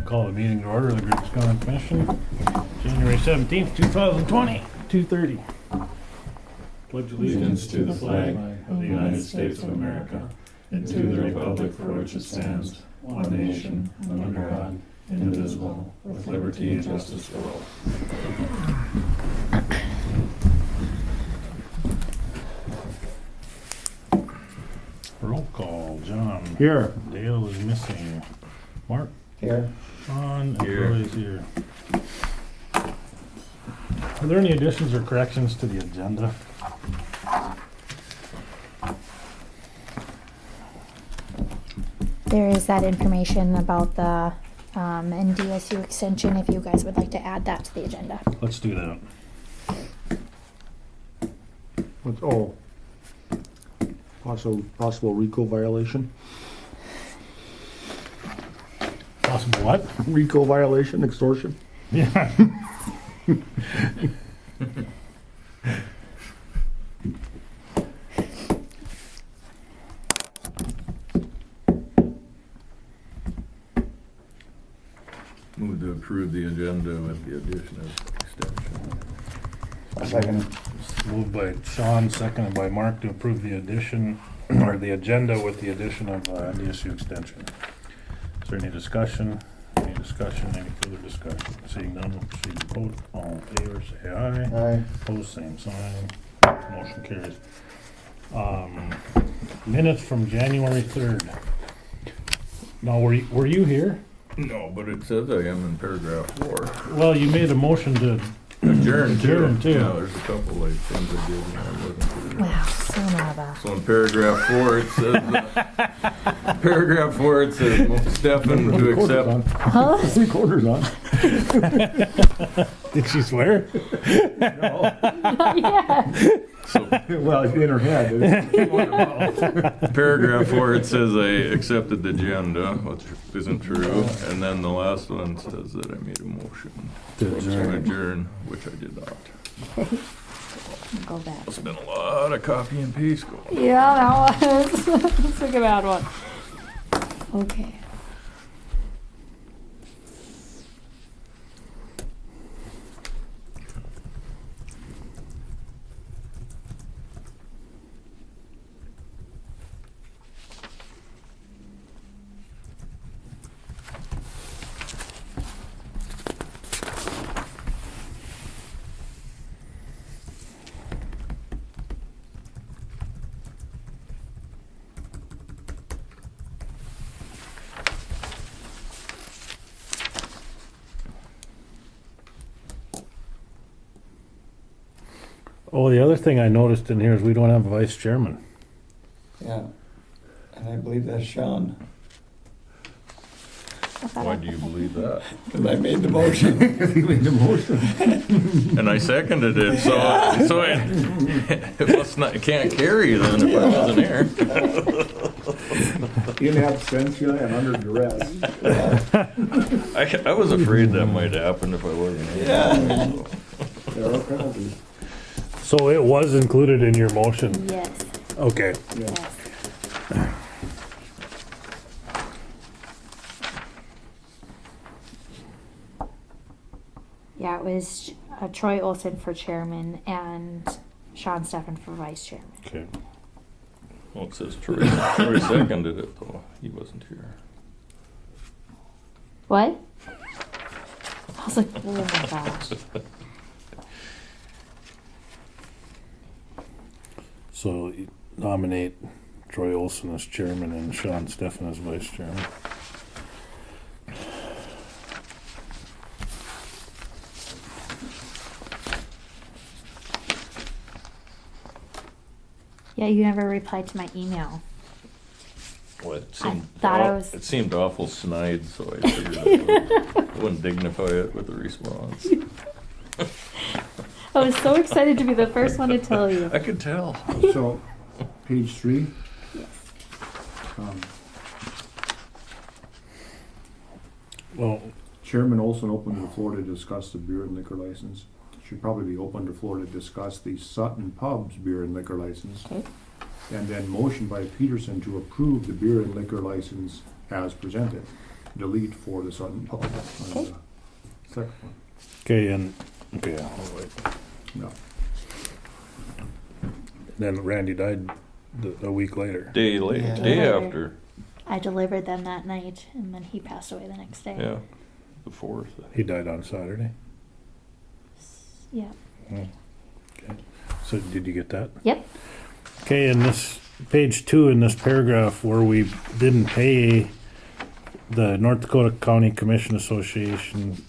Call the meeting to order of the Griggs County Commission, January 17th, 2020, 2:30. Pledge Allegiance to the flag of the United States of America and to the republic for which it stands, one nation, under God, indivisible, with liberty and justice for all. Roll call. John. Here. Dale is missing. Mark. Here. Sean. And Roy's here. Are there any additions or corrections to the agenda? There is that information about the NDSU extension, if you guys would like to add that to the agenda. Let's do that. Possible RICO violation. Possible what? RICO violation, extortion. Yeah. Move to approve the agenda with the addition of extension. Second. Moved by Sean, seconded by Mark to approve the addition, or the agenda with the addition of NDSU extension. Is there any discussion? Any discussion? Any further discussion? Seeing none, we'll proceed to vote. All in favor, say aye. Aye. Opposed, same sign. Motion carries. Minutes from January 3rd. Now, were you here? No, but it says I am in paragraph 4. Well, you made a motion to Adjourn Adjourn, too. Yeah, there's a couple like things I did and I wasn't here. Wow, son of a. So in paragraph 4 it says, Stefan to accept. Huh? Recorder's on. Did she swear? Yeah. Well, it's in her head. Paragraph 4 it says I accepted the agenda, which isn't true, and then the last one says that I made a motion To to adjourn, which I did not. Go back. It's been a lot of copy and paste going. Yeah, that was. That's like a bad one. Okay. Oh, the other thing I noticed in here is we don't have a vice chairman. Yeah, and I believe that's Sean, Why do you believe that? because I made the motion. He made the motion. And I seconded it, so it must not, it can't carry then if I wasn't here. In absentia and under duress. I was afraid that might happen if I wasn't here. Yeah. There are penalties. So it was included in your motion? Yes. Okay. Yeah. Yes. Yeah, it was Troy Olson for chairman and Sean Steffen for vice chairman. Okay. Well, it says Troy seconded it though, he wasn't here. What? I was like, oh my gosh. So you nominate Troy Olson as chairman and Sean Steffen as vice chairman. Yeah, you never replied to my email. Well, it seemed, thought I was- it seemed awful snide, so I figured I wouldn't dignify it with a response. I was so excited to be the first one to tell you. I could tell. So, page 3. Well, Chairman Olson opened the floor to discuss the beer and liquor license. Should probably be open the floor to discuss the Sutton Pub's beer and liquor license. Okay. And then motion by Peterson to approve the beer and liquor license as presented. delete for the Sutton Pub. on Okay. the Second one. Okay, I'll wait. No. Then Randy died a week later. Day late, Yeah. day after, I delivered them that night, and then he passed away the next day. yeah, the 4th. He died on Saturday. Yeah. Okay. So did you get that? Yep. Okay, in this page 2 in this paragraph where we didn't pay the North Dakota County Commission Association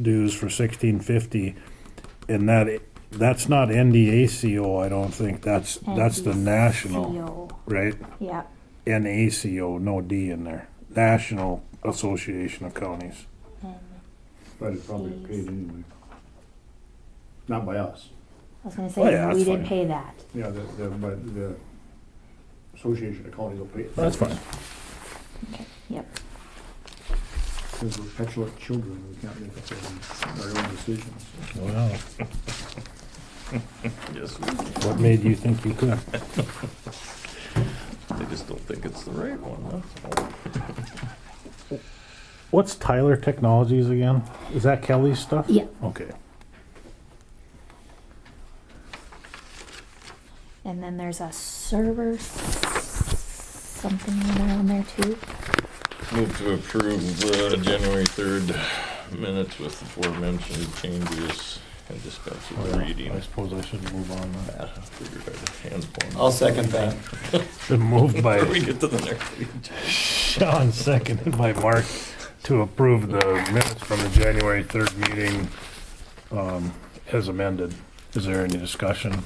dues for $16.50, and that's not NDACO, I don't think. That's the national, NDCO. right? Yeah. NACO, no D in there. National Association of Counties. And But it's probably paid anyway. Not by us. I was gonna say, Oh, yeah, we that's didn't fine. pay that. Yeah, but the Association of Counties will pay it. That's fine. Okay. Yep. Because we're petulant children, we can't make up our own decisions. Well, Yes, what made you think you could? they just don't think it's the right one, that's all. What's Tyler Technologies again? Is that Kelly's stuff? Yeah. Okay. And then there's a server something in there on there too. Move to approve the January 3rd minutes with the aforementioned changes and dispense with the reading. I suppose I should move on then. Yeah, I figured I'd hand point. I'll second that. Been moved Before we by get to the next page. Sean, seconded by Mark, to approve the minutes from the January 3rd meeting as amended. Is there any discussion?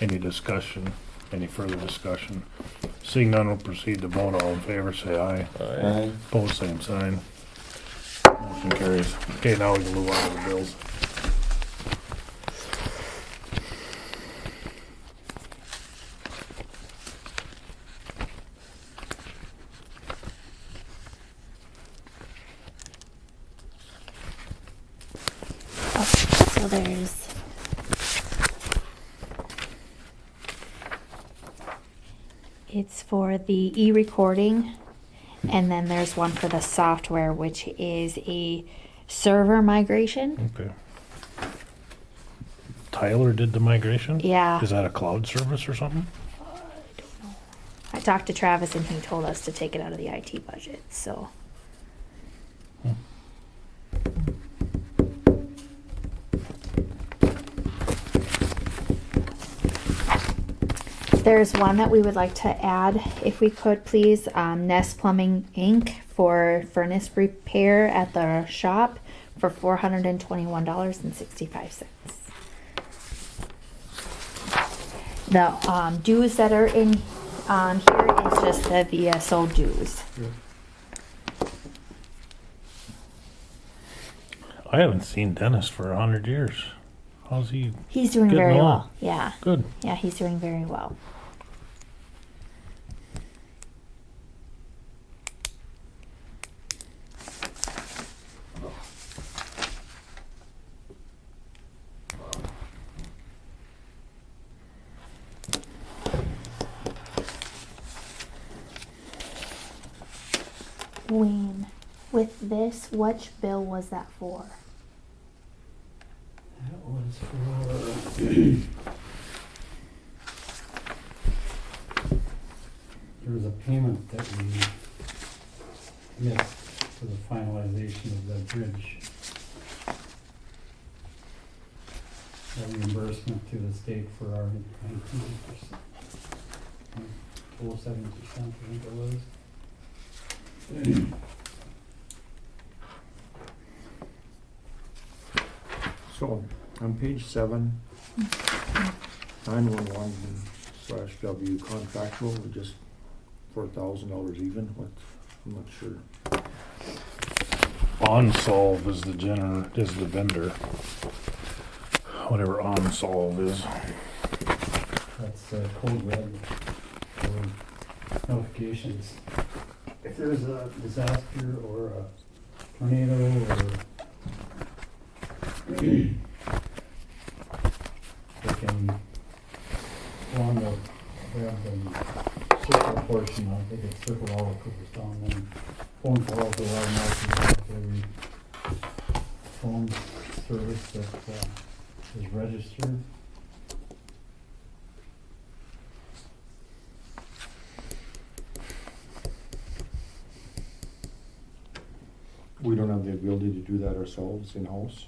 Any discussion? Any further discussion? Seeing none, we'll proceed to vote. All in favor, say aye. Aye. Opposed, same sign. Motion carries. Okay, now we can move on to the bills. So there's it's for the e-recording, and then there's one for the software, which is a server migration. Okay. Tyler did the migration? Yeah. Is that a cloud service or something? I talked to Travis and he told us to take it out of the IT budget, so. There's one that we would like to add, if we could please, Nest Plumbing Inc. for furnace repair at the shop for $421.65. The dues that are in here is just the VSO dues. I haven't seen Dennis for 100 years. How's he? He's doing Getting very along. well. Yeah, Good. yeah, he's doing very well. Wayne, with this, which bill was that for? That was for, there was a payment that we missed for the finalization of the bridge. A reimbursement to the state for our 19%, 7%, I think it was. So, on page 7, 911/W contractual, we just $4,000 even, what, I'm not sure. OnSolve is the vendor. Whatever OnSolve is. That's code red for notifications. If there's a disaster or a tornado or they can go on the circle portion, they can circle all of Cooperstown, and phone calls are automatic phone service that is registered. We don't have the ability to do that ourselves in-house.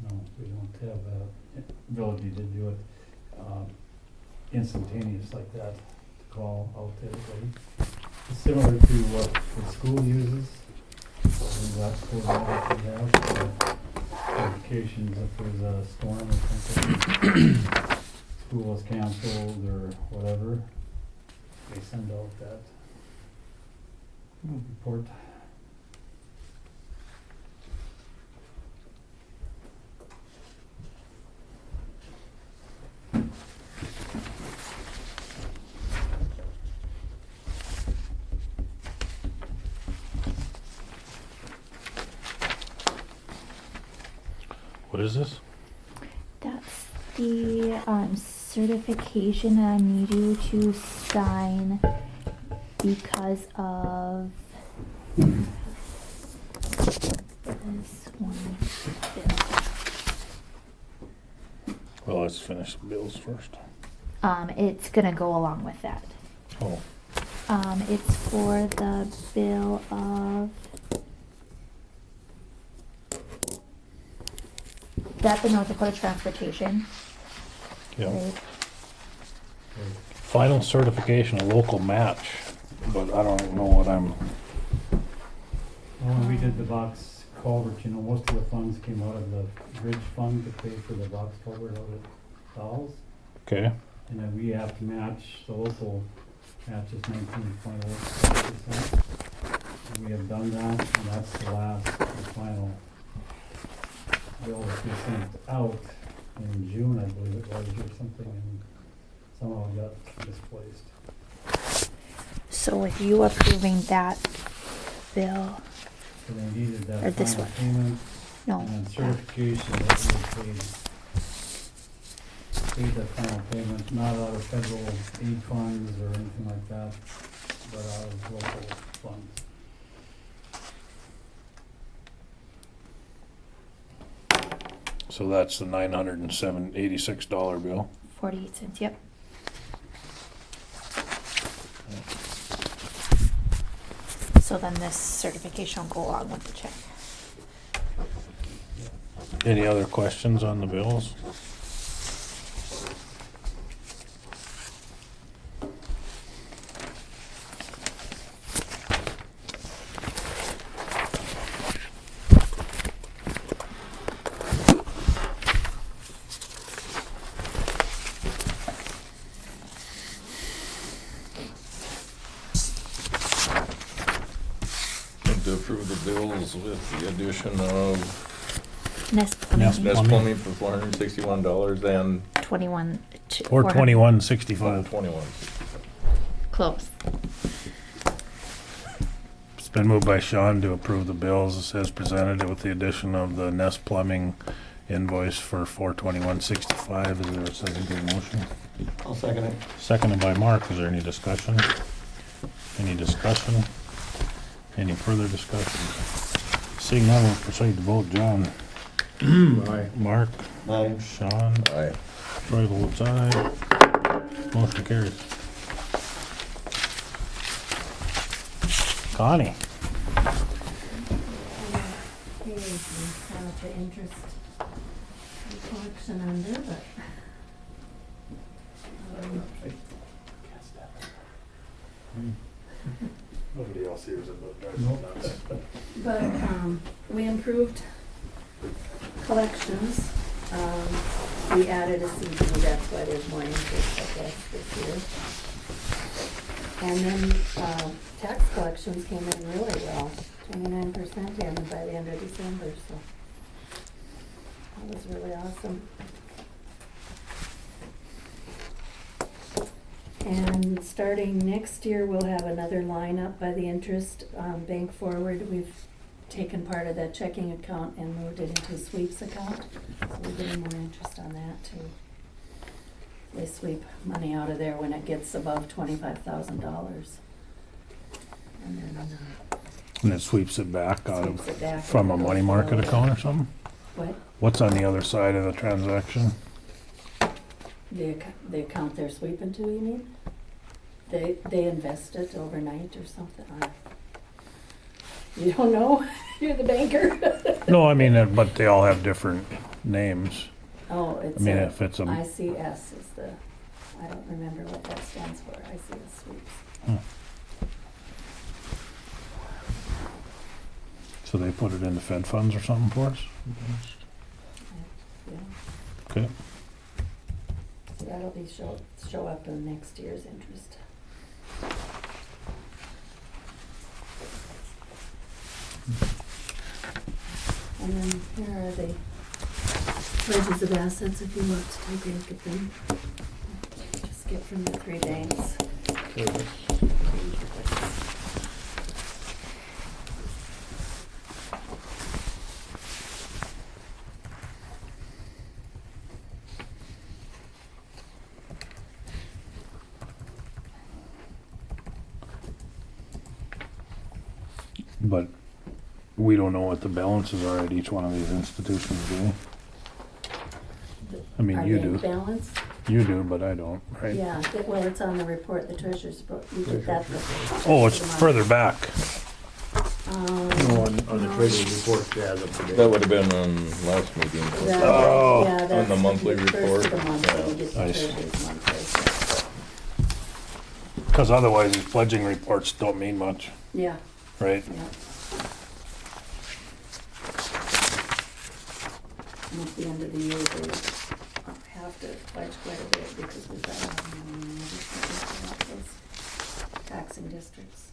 No, we don't have ability to do it instantaneous like that, to call out to everybody. It's similar to what the school uses. That's what we have for notifications if there's a storm or something. School is canceled or whatever. They send out that report. What is this? That's the certification I need you to sign because of this one bill. Well, let's finish the bills first. It's gonna go along with that. Oh, It's for the bill of that the North Dakota Transportation. yeah. Right? Final certification of local match, but I don't know what I'm, When we did the box culvert, you know, most of the funds came out of the bridge fund to pay for the box culvert out at Dolls. okay, And then we have to match, the local match is 19.05%. And we have done that, and that's the last, the final bill that we sent out in June, I believe it was, or something, and somehow it got misplaced. So with you approving that bill, So they needed Or that this final one. payment no, and then that- certification that we had paid the final payment, not out of federal aid funds or anything like that, but out of local funds. so that's the $986 bill. 48 cents, yep. So then this certification will go along with the check. Any other questions on the bills? To approve the bills with the addition of Nest Nest plumbing, Nest Plumbing for $461 and 21. 421.65. 21. Close. It's been moved by Sean to approve the bills as presented with the addition of the Nest Plumbing invoice for $421.65. Is there a second to the motion? I'll second it. Seconded by Mark. Is there any discussion? Any discussion? Any further discussion? Seeing none, we'll proceed to vote. John? Aye. Mark? Aye. Sean? Aye. Troy votes aye. Motion carries. Connie? Here is the interest collection under, but. Nobody else hears about that. Nope. But, we improved collections. We added a CD, that's why there's more interest, I guess, this year. And then, tax collections came in really well, 29% in by the end of December, so. That was really awesome. And starting next year, we'll have another line up by the interest, bank forward. We've taken part of that checking account and moved it into a sweeps account. So we're getting more interest on that too. They sweep money out of there when it gets above $25,000. And then, And it sweeps it back out Sweeps it back of, from a and money goes market forward. account or something? What? What's on the other side of the transaction? The account they're sweeping to, you mean? They invest it overnight or something? You don't know? You're the banker? No, I mean, but they all have different names. Oh, I it's mean, a if it's a, ICS is the, I don't remember what that stands for, ICS sweeps. so they put it in the Fed funds or something for us? Yeah. Okay. So that'll be show up in next year's interest. And then here are the pledges of assets if you want to take a look at them. Just get from the 3 banks. But we don't know what the balances are at each one of these institutions, do we? I mean, Are you they do. balanced? You do, but I don't, right? Yeah, well, it's on the report, the treasurer's book, you did that. Oh, it's further back. No, on the treasurer's report, yeah, up to date. That would have been on last meeting. Oh. Yeah, that's the monthly First report. of the month, when you get the I see. treasurer's monthly. Because otherwise, these pledging reports don't mean much, Yeah, right? yeah. And at the end of the year, they have to pledge quite a bit because we've got those taxing districts.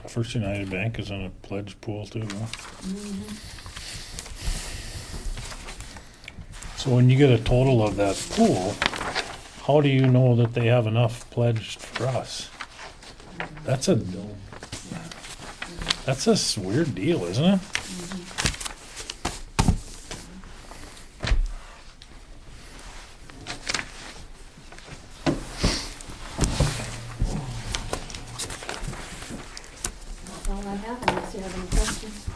First United Bank is in a pledge pool too, huh? So when you get a total of that pool, how do you know that they have enough pledged for us? That's a weird deal, isn't it? That's all I have, unless you have any questions.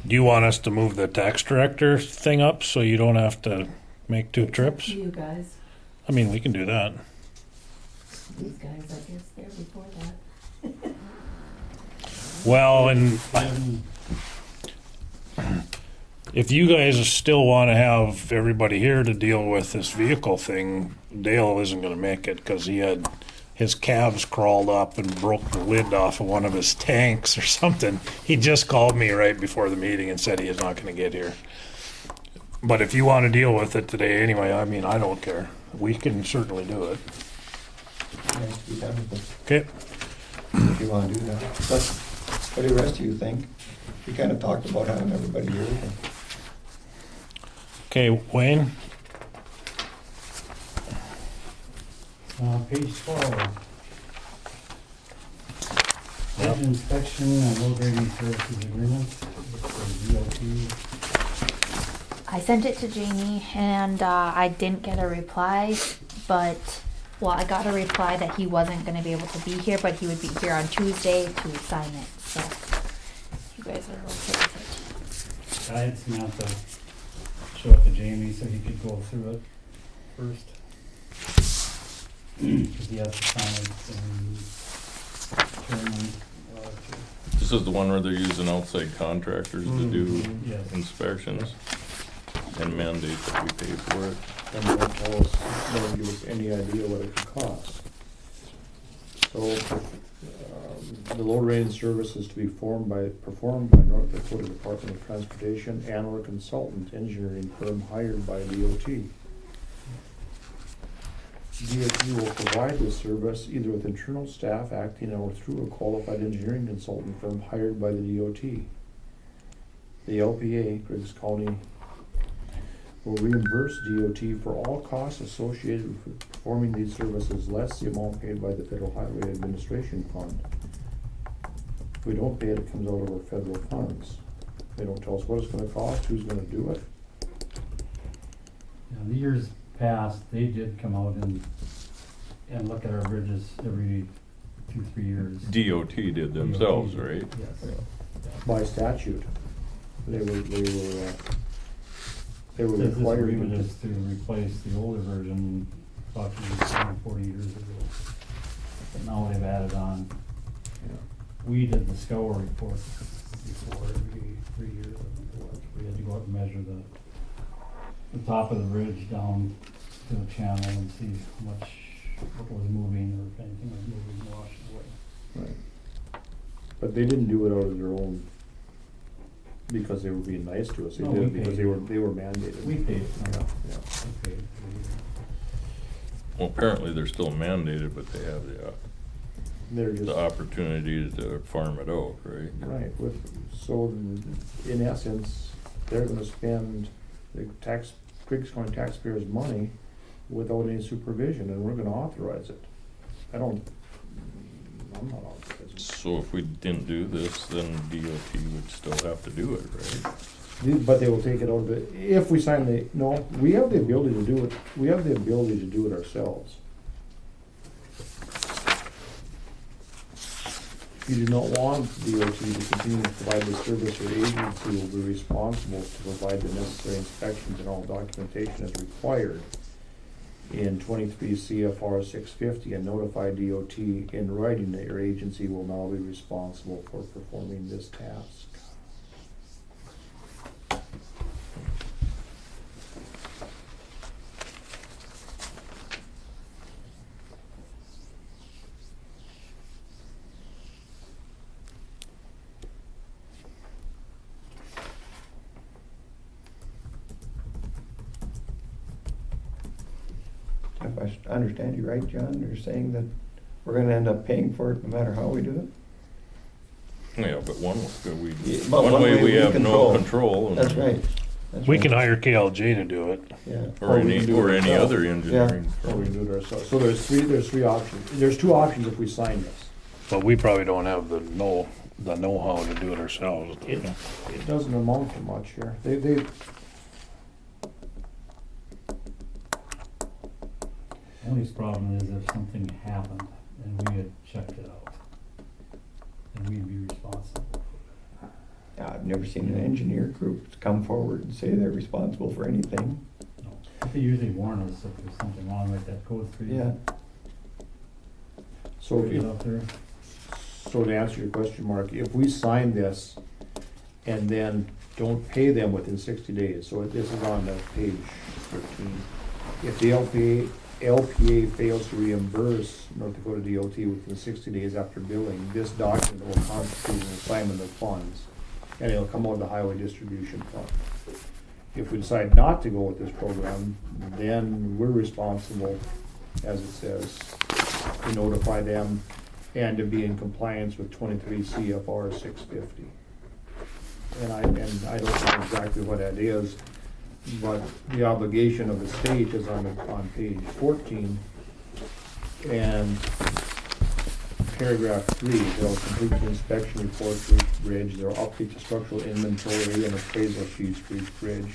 Do you want us to move the tax director thing up so you don't have to make 2 It's up trips? to you guys, I mean, we can do that. these guys, I guess, they're before that. Well, and if you guys still want to have everybody here to deal with this vehicle thing, Dale isn't going to make it because he had his calves crawled up and broke the lid off of one of his tanks or something. He just called me right before the meeting and said he is not going to get here. But if you want to deal with it today anyway, I mean, I don't care. We can certainly do it. Nice to be done with it, Okay. if you wanna do that. But what do the rest of you think? We kinda talked about having everybody here. Okay, Wayne. Page 12. Engine inspection and low grading services agreement with the DOT. I sent it to Jamie and I didn't get a reply, but, well, I got a reply that he wasn't gonna be able to be here, but he would be here on Tuesday to sign it, so you guys are okay with I had Samantha show it to Jamie so he could go through it. first. Cause he has to sign it and chairman, This is the one where they're using outside contractors to do yes. inspections and mandate that we pay for it. And they don't tell us, they don't give us any idea what it could cost. So, the load rating service is to be performed by North Dakota Department of Transportation and/or consultant engineering firm hired by DOT. DOT will provide this service either with internal staff acting or through a qualified engineering consultant firm hired by the DOT. The LPA, Griggs County, will reimburse DOT for all costs associated with performing these services, less the amount paid by the Federal Highway Administration Fund. If we don't pay it, it comes out of our federal funds. They don't tell us what it's gonna cost, who's gonna do it. Yeah, the years past, they did come out and look at our bridges every 2-3 years. DOT did themselves, DOT, right? Yes. By statute. They were Says this required agreement to. is to replace the older version about 40 years ago. But now they've added on. We did the scour report before every 3 years, I think it was. We had to go out and measure the top of the bridge down to the channel and see what was moving or if anything was moving and washing away. Right. But they didn't do it out of their own, because they were being nice to us. They No, did we it because paid. they were mandated. We paid, Yeah, yeah. we paid. Well, apparently they're still mandated, but they have They're just. the opportunity to farm it out, right? Right, so in essence, they're gonna spend the Griggs County taxpayers' money without any supervision, and we're gonna authorize it. I'm not authorizing it. So if we didn't do this, then DOT would still have to do it, right? But they will take it out of it, if we sign no, we have the ability to do it, we have the ability to do it ourselves. If you do not want DOT to continue to provide the service, your agency will be responsible to provide the necessary inspections and all documentation as required in 23 CFR 650 and notify DOT in writing that your agency will now be responsible for performing this task. If I understand you right, John, you're saying that we're gonna end up paying for it no matter how we do it? Yeah, but one But way we have no control. and- That's right. That's We right. can hire KLJ to do it. Yeah. Or we can any, do or it any ourselves. other engineering Or we firm. can do it ourselves. So there's three options. There's two options if we sign this. But we probably don't have the know-how to do it ourselves. It doesn't amount to much here. They, Only problem is if something happened and we had checked it out, then we'd be responsible. I've never seen an engineer group come forward and say they're responsible for anything. No. But they usually warn us if there's something wrong with that code 3. Yeah. so Put it if, up there. so to answer your question, Mark, if we sign this and then don't pay them within 60 days, so this is on page 13. If the LPA fails to reimburse North Dakota DOT within 60 days after billing, this document will constitute an assignment of funds, and it'll come out of the Highway Distribution Fund. If we decide not to go with this program, then we're responsible, as it says, to notify them and to be in compliance with 23 CFR 650. And I don't know exactly what that is, but the obligation of the state is on page 14, and paragraph 3, they'll complete the inspection report for each bridge, they'll update the structural inventory and appraisal sheets for each bridge,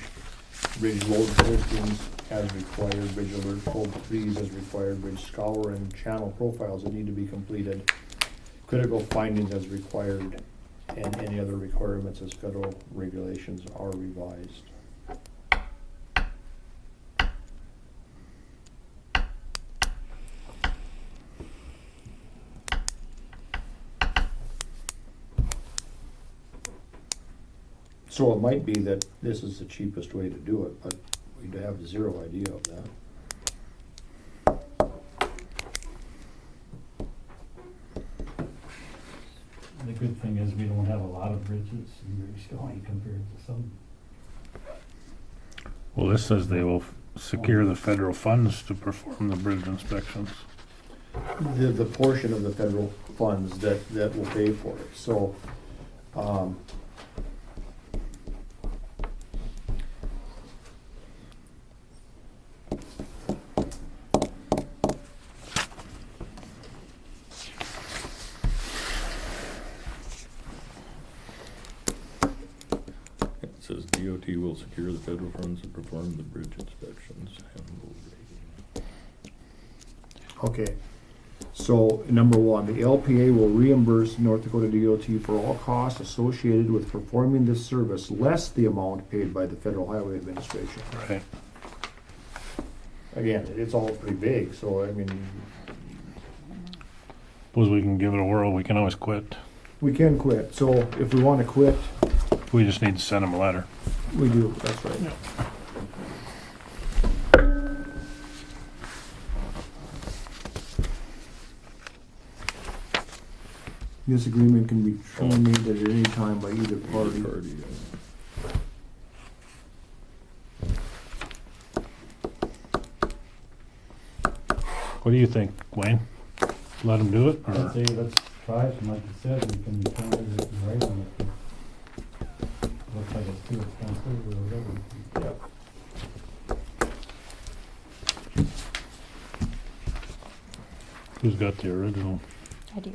bridge load postings as required, bridge alert code 3s as required, bridge scour and channel profiles that need to be completed, critical findings as required, and any other requirements as federal regulations are revised. So it might be that this is the cheapest way to do it, but we'd have zero idea of that. The good thing is we don't have a lot of bridges in Griggs County compared to some. Well, this says they will secure the federal funds to perform the bridge inspections. The portion of the federal funds that will pay for it, so, It says DOT will secure the federal funds and perform the bridge inspections and road rating. okay. So, number one, the LPA will reimburse North Dakota DOT for all costs associated with performing this service, less the amount paid by the Federal Highway Administration. Right. Again, it's all pretty vague, so I mean, Suppose we can give it a whirl, we can always quit. we can quit, so if we wanna quit, We just need to send them a letter. we do, that's right. This agreement can be terminated at any time by either party. What do you think, Wayne? Let them do it, I'd or? say let's try it, and like you said, we can turn it in writing if it looks like it's too expensive or whatever. Who's got the original? I do.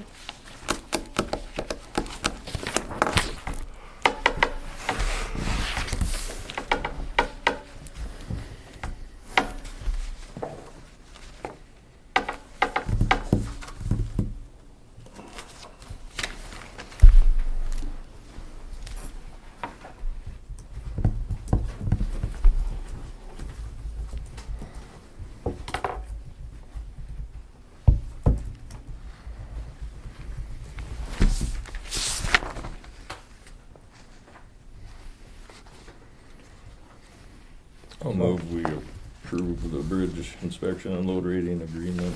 I'll move we approve the bridge inspection and load rating agreement.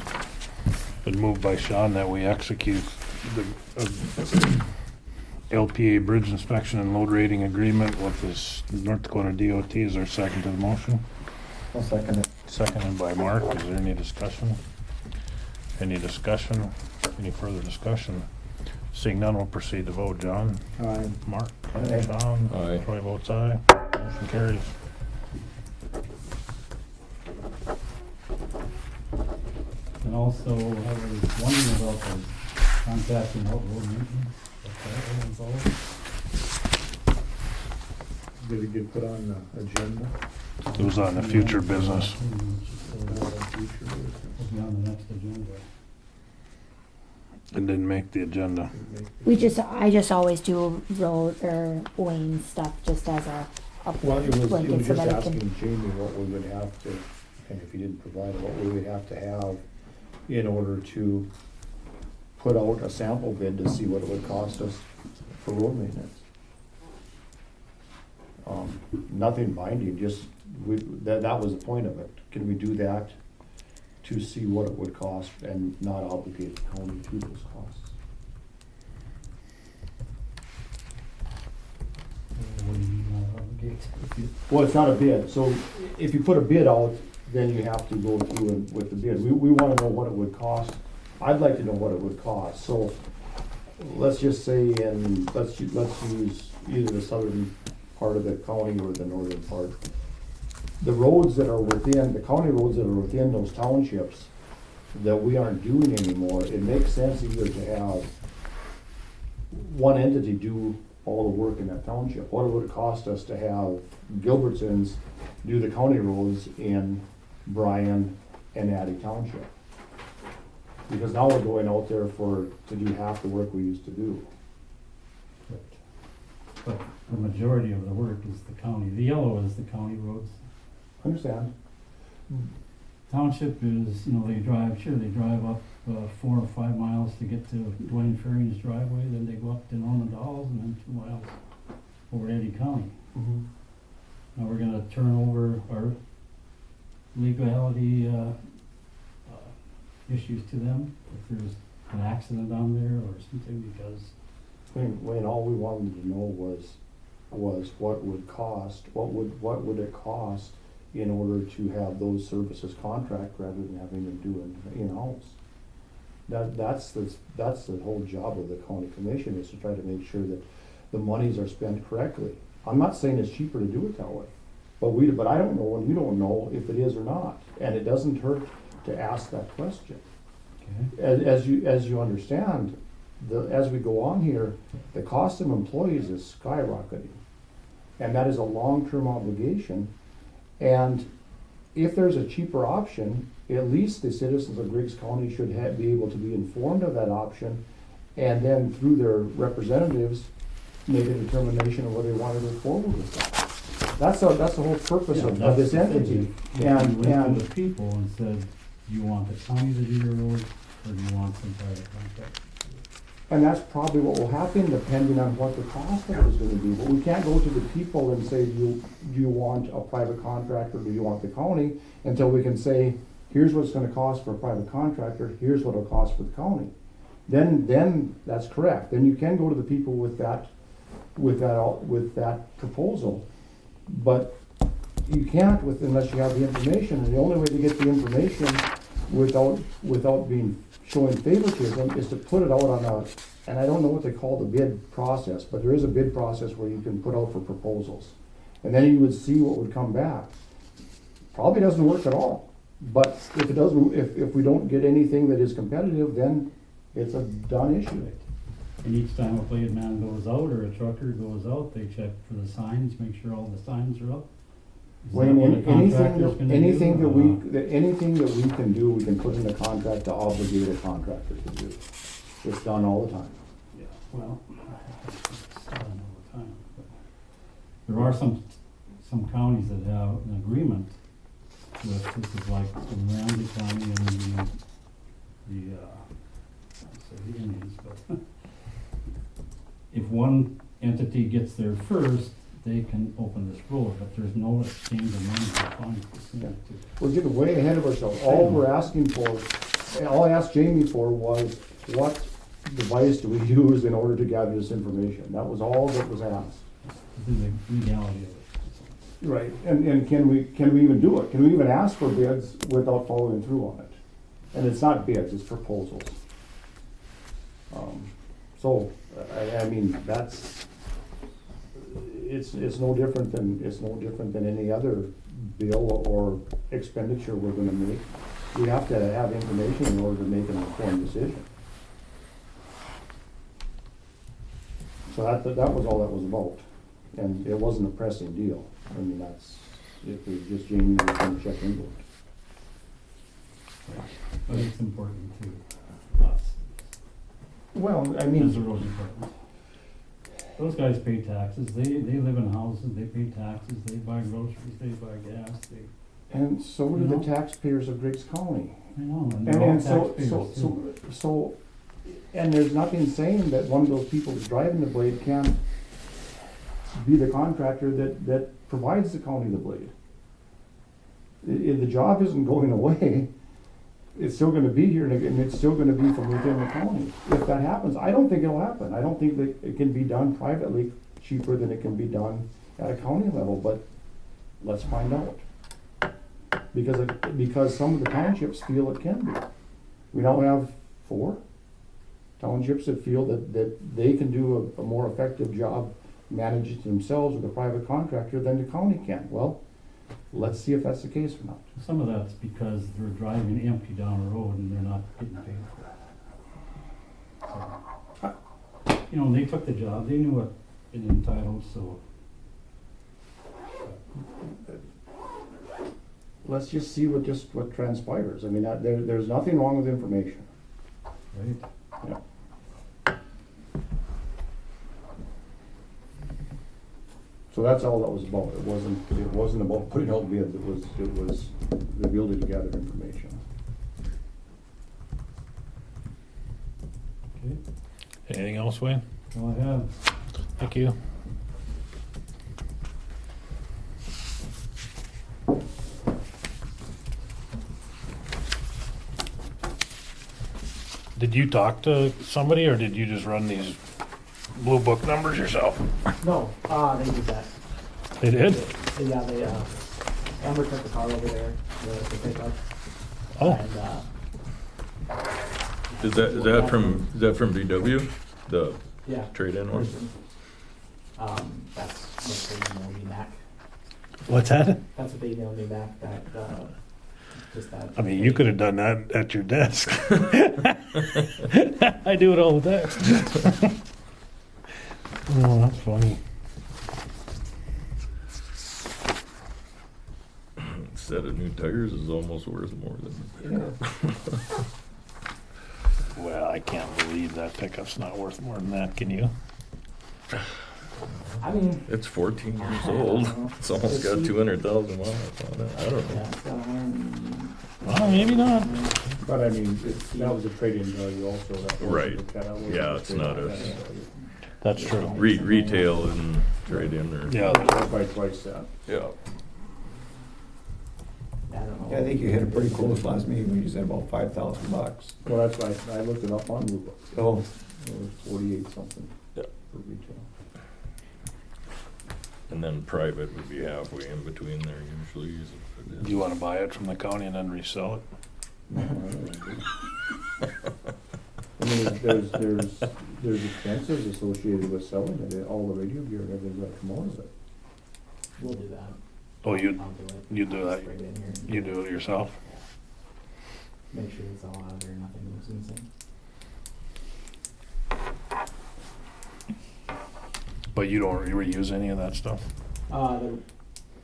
Been moved by Sean that we execute the LPA bridge inspection and load rating agreement with this North Dakota DOT. Is there a second to the motion? I'll second it. Seconded by Mark. Is there any discussion? Any discussion? Any further discussion? Seeing none, we'll proceed to vote. John? Aye. Mark? Aye. Sean? Aye. Troy votes aye. Motion carries. And also, I was wondering about the contacting out road maintenance, that involved. Did it get put on the agenda? It was on the future business. It'll be on the next agenda. It didn't make the agenda. I just always do road or Wayne stuff just as a Well, it was blanket so just that it asking can. Jamie what we would have to, and if he didn't provide it, what we would have to have in order to put out a sample bid to see what it would cost us for road maintenance. Nothing binding, just, that was the point of it. Can we do that to see what it would cost and not obligate the county to those costs? What do you mean, not obligate? Well, it's not a bid, so if you put a bid out, then you have to go through and with the bid. We wanna know what it would cost. I'd like to know what it would cost, so let's just say, and let's use either the southern part of the county or the northern part. The roads that are within, the county roads that are within those townships that we aren't doing anymore, it makes sense either to have one entity do all the work in that township. What would it cost us to have Gilbertsons do the county roads in Bryan and Addy Township? Because now we're going out there to do half the work we used to do. But the majority of the work is the county. The yellow is the county roads. Understand? Township is, they drive up 4 or 5 miles to get to Dwayne Ferring's driveway, then they go up to Norman Dolls and then 2 miles over to Eddie County. Mhm. Now we're gonna turn over our legality, issues to them if there's an accident on there or something, because Wayne, all we wanted to know was what would it cost in order to have those services contract rather than having them do it in-house? That's the whole job of the county commission, is to try to make sure that the monies are spent correctly. I'm not saying it's cheaper to do it that way, but I don't know, and you don't know if it is or not, and it doesn't hurt to ask that question. okay, As you understand, as we go on here, the cost of employees is skyrocketing. And that is a long-term obligation. And if there's a cheaper option, at least the citizens of Griggs County should be able to be informed of that option, and then through their representatives, make a determination of whether they want to go forward with that. That's the whole purpose Yeah, of that's this the thing. entity. If you And went to the people and said, do you want the county to do your roads, or do you want some private contract? And that's probably what will happen, depending on what the cost of it is gonna be. But we can't go to the people and say, do you want a private contractor, or do you want the county? Until we can say, here's what it's gonna cost for a private contractor, here's what it'll cost for the county. Then that's correct. Then you can go to the people with that proposal. But you can't unless you have the information. And the only way to get the information without showing favoritism is to put it out on and I don't know what they call the bid process, but there is a bid process where you can put out for proposals. And then you would see what would come back. Probably doesn't work at all. But if it doesn't, if we don't get anything that is competitive, then it's a done issue. And each time a blade man goes out or a trucker goes out, they check for the signs, make sure all the signs are up. Is that Wayne, what a contractor's gonna do, anything or not? that we can do, we can put in the contract to obligate a contractor to do. It's done all the time. Yeah, well, it's done all the time. But there are some counties that have an agreement with, this is like in Ramsey County and the Indians, but if one entity gets there first, they can open this road, but there's no exchange of money or funds between the two. We're getting way ahead of ourselves. All we're asking for, and all I asked Jamie for was, what device do we use in order to gather this information? That was all that was asked. This is the legality of it. Right. And can we even do it? Can we even ask for bids without following through on it? And it's not bids, it's proposals. So, I mean, it's no different than any other bill or expenditure we're gonna make. We have to have information in order to make an informed decision. So that was all that was about, and it wasn't a pressing deal. I mean, it was just Jamie was gonna check into it. But it's important to us, Well, I as mean, the road department. Those guys pay taxes, they live in houses, they pay taxes, they buy groceries, they buy gas, and so do the taxpayers of Griggs County. I know, and they're all And taxpayers too. so, and there's nothing saying that one of those people that's driving the blade can't be the contractor that provides the county the blade. The job isn't going away. It's still gonna be here, and it's still gonna be from within the county. If that happens, I don't think it'll happen. I don't think that it can be done privately cheaper than it can be done at a county level, but let's find out. Because some of the townships feel it can be. We now have 4 townships that feel that they can do a more effective job managing themselves with a private contractor than the county can. Well, let's see if that's the case or not. Some of that's because they're driving empty down the road and they're not getting paid for it. So, you know, they took the job, they knew what it entitled, so. Let's just see what transpires. I mean, there's nothing wrong with information. Right? Yeah. So that's all that was about. It wasn't about putting out bids. It was the ability to gather information. Okay, Anything else, Wayne? all I have. Thank you. Did you talk to somebody, or did you just run these blue book numbers yourself? No, they did that. They did? Yeah, Amber took the car over there, the pickup. Oh, And, Is that from VW, the yeah. trade-in one? That's what they emailed me back. what's that? That's what they emailed me back, that, just that. I mean, you could have done that at your desk. I do it all the time. Oh, that's funny. Set of new tires is almost worth more than. Well, I can't believe that pickup's not worth more than that, can you? I mean, It's 14 years old. It's almost got 200,000 miles on it. I don't yeah, know. it's got 100. Well, maybe not. But I mean, that was a trade-in value also. That was- Right. that was Yeah, it's not a- trade-in value. That's true. Retail and trade-in or. Yeah, That's why twice that. Yeah. I don't know. Yeah, I think you hit it pretty close last meeting when you said about $5,000. Well, that's why I looked it up on Google. Oh, It was 48 something Yeah. for retail. And then private would be halfway in between there usually. do you want to buy it from the county and then resell it? I mean, there's expenses associated with selling it, all the radio gear and everything's got to come out of it. We'll do that. Oh, I'll do it. you do that. Straight in here. You do it yourself? Make sure it's all out of there, nothing goes missing. But you don't reuse any of that stuff?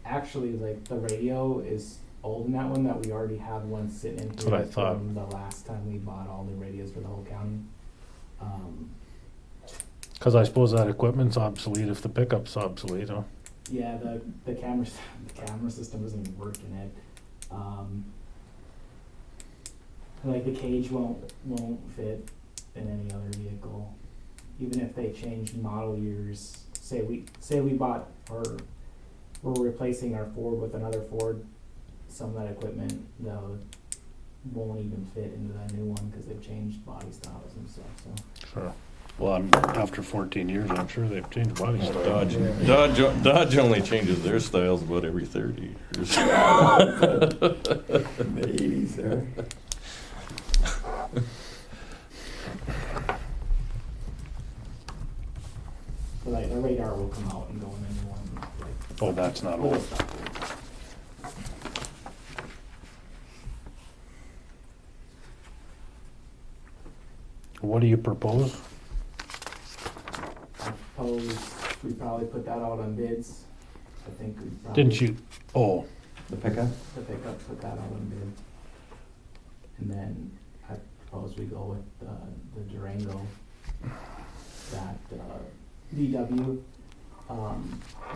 Actually, like, the radio is old in that one, that we already have one sitting in That's what I here thought. from the last time we bought all the radios for the whole county. Because I suppose that equipment's obsolete if the pickup's obsolete, huh? Yeah, the camera system doesn't even work in it. Like, the cage won't fit in any other vehicle, even if they change model years. Say we bought, or we're replacing our Ford with another Ford, some of that equipment won't even fit into that new one because they've changed body styles and stuff. So Sure. Well, after 14 years, I'm sure they've changed body style. Dodge only changes their styles about every 30 years. in the 80s there. but like, the radar will come out and go in a new one. Like, Oh, that's not little old. stuff. What do you propose? I suppose we probably put that out on bids. I think we probably. Didn't you? Oh, The pickup? The pickup, put that out on bid. And then I propose we go with the Durango, that VW.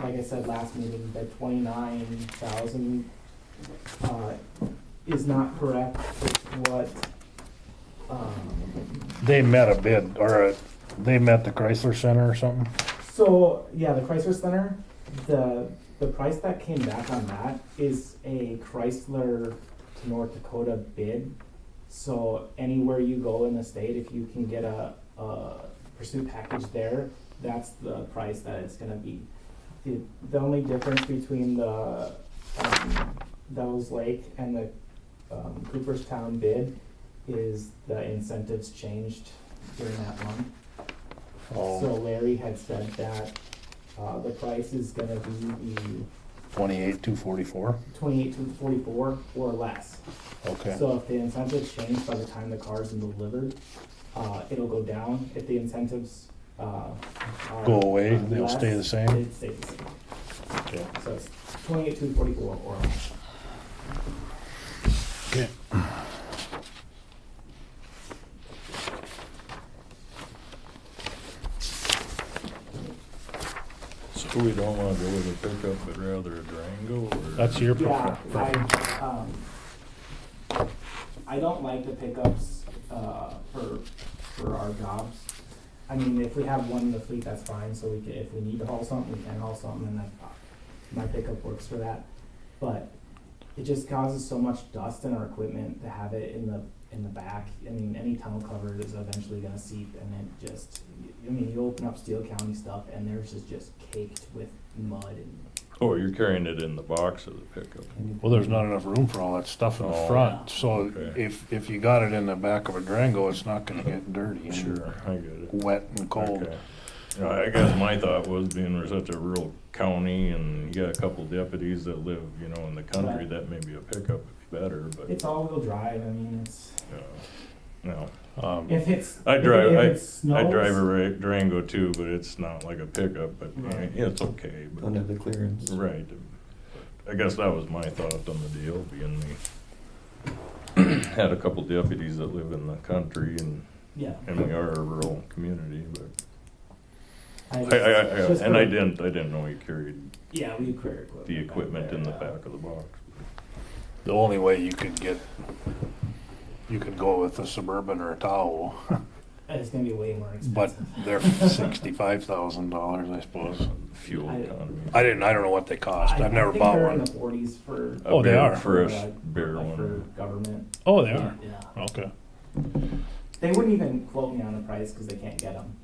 Like I said last meeting, the 29,000 is not correct. It's what, they met a bid, or they met the Chrysler Center or something? so, yeah, the Chrysler Center, the price that came back on that is a Chrysler to North Dakota bid. So anywhere you go in the state, if you can get a pursuit package there, that's the price that it's gonna be. The only difference between the Devil's Lake and the Cooperstown bid is the incentives changed during that month. Oh. So Larry had said that the price is gonna be the 28,244? 28,244 or less. Okay. So if the incentives change by the time the car's delivered, it'll go down. If the incentives are Go away, they'll stay the less, same? It stays the same. Okay. So it's 28,244 or less. Okay. So we don't want to go with a pickup, but rather a Durango or? That's your Yeah, preference. I don't like the pickups for our jobs. I mean, if we have one in the fleet, that's fine. So we can, if we need to haul something, we can haul something, and my pickup works for that. But it just causes so much dust in our equipment to have it in the back. I mean, any tunnel cover is eventually gonna seep, and it just, I mean, you open up Steele County stuff, and theirs is just caked with mud and. Oh, you're carrying it in the box of the pickup. Well, there's not enough room for all that stuff in the Oh, front, so okay. if you got it in the back of a Durango, it's not gonna get dirty and Sure, I get it. wet and cold. Okay. I guess my thought was, being we're such a rural county and you got a couple deputies that live, you know, in the country, Right. that maybe a pickup would be better, but, It's all-wheel drive, I mean, it's, no. if it's, I if drive, it snows. I drive a Durango too, but it's not like a pickup, but Right. it's okay, but. Don't have the clearance. Right. I guess that was my thought on the deal, being we had a couple deputies that live in the country and Yeah. we are a rural community, but just- I just for- I didn't know you carried Yeah, we carry equipment. the back equipment there, in the yeah. back of the box. The only way you could go with a Suburban or a Tahoe, It's gonna be way more but expensive. they're $65,000, I suppose. Fuel I- economy. I don't know what they cost. I've never bought I think they're one. in the 40s for. A Oh, they bear- are. For a uh, bear like for one. government. Oh, they are? Yeah. Okay. They wouldn't even quote me on the price because they can't get them.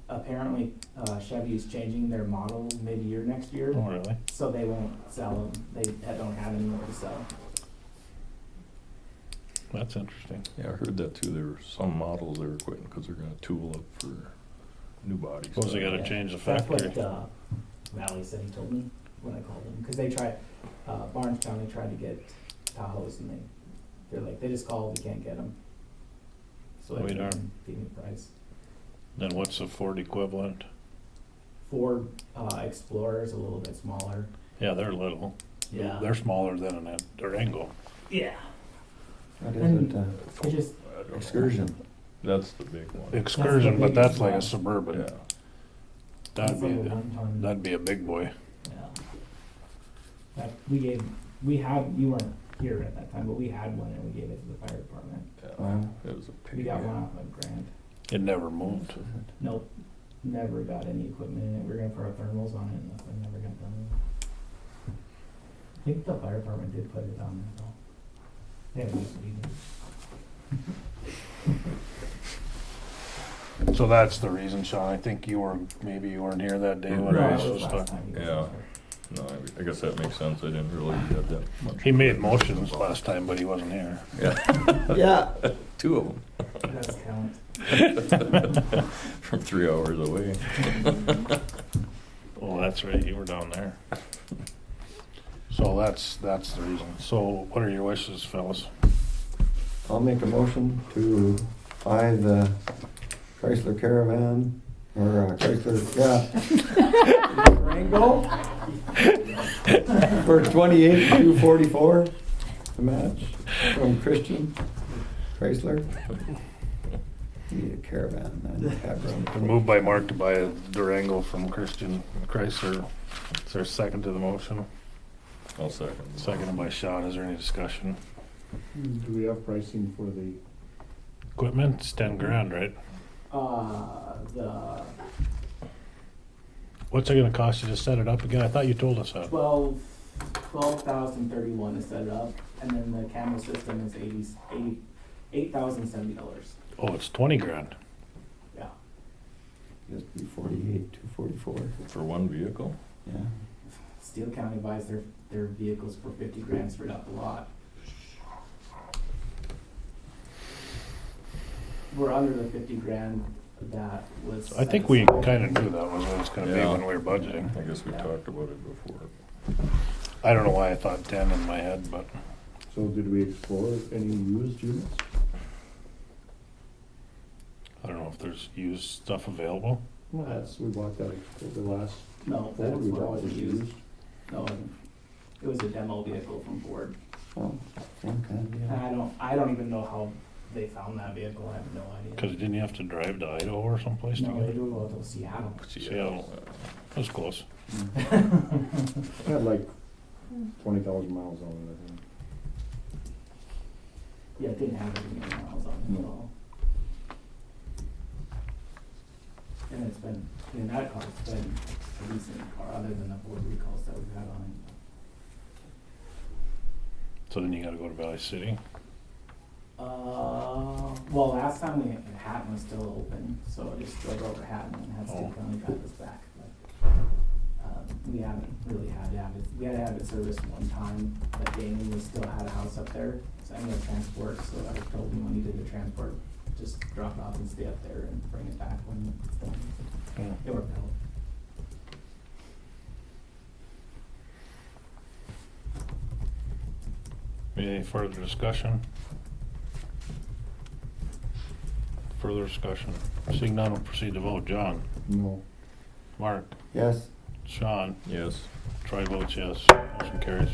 Apparently, Chevy's changing their model mid-year next year, Oh, really? so they won't sell them. They don't have any more to sell. That's interesting. Yeah, I heard that too. There were some models they were quitting because they're gonna tool up for new bodies. Suppose they gotta Yeah. change the That's factory. what Valley said he told me when I called him, because they tried, Barnes County tried to get Tahoes and they're like, they just called, we can't get them. So Oh, they darn. gave me the price. Then what's the Ford equivalent? Ford Explorer's a little bit smaller. Yeah, they're little. Yeah. They're smaller than a Durango. Yeah. What And is it, it just, I don't know. excursion? That's the big one. Excursion, but that's like a Suburban. Yeah. That'd it's like a be, one-ton. that'd be a big boy. Yeah. That you weren't here at that time, but we had one and we gave it to the fire department. Wow. It was a We pig. got one off a grant. It never moved. Nope, never got any equipment in it. We were gonna put our thermals on it and nothing, never got done. I think the fire department did put it on there though. They haven't used it either. So that's the reason, Sean. I think maybe you weren't here that day when Right. I No, was it was just last talking. time you guys Yeah. were here. No, I guess that makes sense. I didn't really get that much. He made motions last time, but he wasn't here. Yeah. Yeah. Two of them. That's count. From 3 hours away. Oh, that's right. You were down there. So that's the reason. So what are your wishes, fellas? I'll make a motion to buy the Chrysler Caravan, or Chrysler, yeah. Durango for 28,244 to match from Christian Chrysler. Need a Caravan, then have room. Been moved by Mark to buy a Durango from Christian Chrysler. Is there a second to the motion? I'll second. Seconded by Sean. Is there any discussion? Do we have pricing for the, Equipment, it's 10 grand, right? The What's it gonna cost you to set it up again? I thought you told us that. 12,031 to set it up, and then the camera system is $8,070. Oh, it's 20 grand. Yeah. Just be 48,244, For one vehicle? yeah. Steele County buys their vehicles for 50 grand straight off the lot. We're under the 50 grand that was. I think set we aside. kinda knew that was what it was gonna be Yeah. when we were budgeting. I guess we Yeah. talked about it before. I don't know why I thought 10 in my head, but so did we explore any used units? I don't know if there's used stuff available. Well, we bought that, the last No, Ford we that's what bought was was used. used. No, it was a demo vehicle from Ford. Oh, okay, yeah. I don't even know how they found that vehicle. I have no idea. Cause didn't you have to drive to Idaho or someplace to No, get they it? drove out to Seattle. Seattle. That was close. It had like 20,000 miles on it, I think. Yeah, it didn't have any miles on it at all. And it's been, that car's been a decent car, other than the Ford recalls that we've had on it. So then you gotta go to Valley City. Well, last time Hatton was still open, so I just drove over Hatton and had Steve finally drive us back. But, we haven't really had to have it, we had to have it serviced one time, but Damon was still had a house up there, so I ended up transport, so I told him when he did the transport, just drop it off and stay up there and bring it back when it's done. Yeah. It worked out. Any further discussion? Further discussion? Seeing none, we'll proceed to vote. John? No. Mark? Yes, Sean? Yes. Troy votes yes. Motion carries.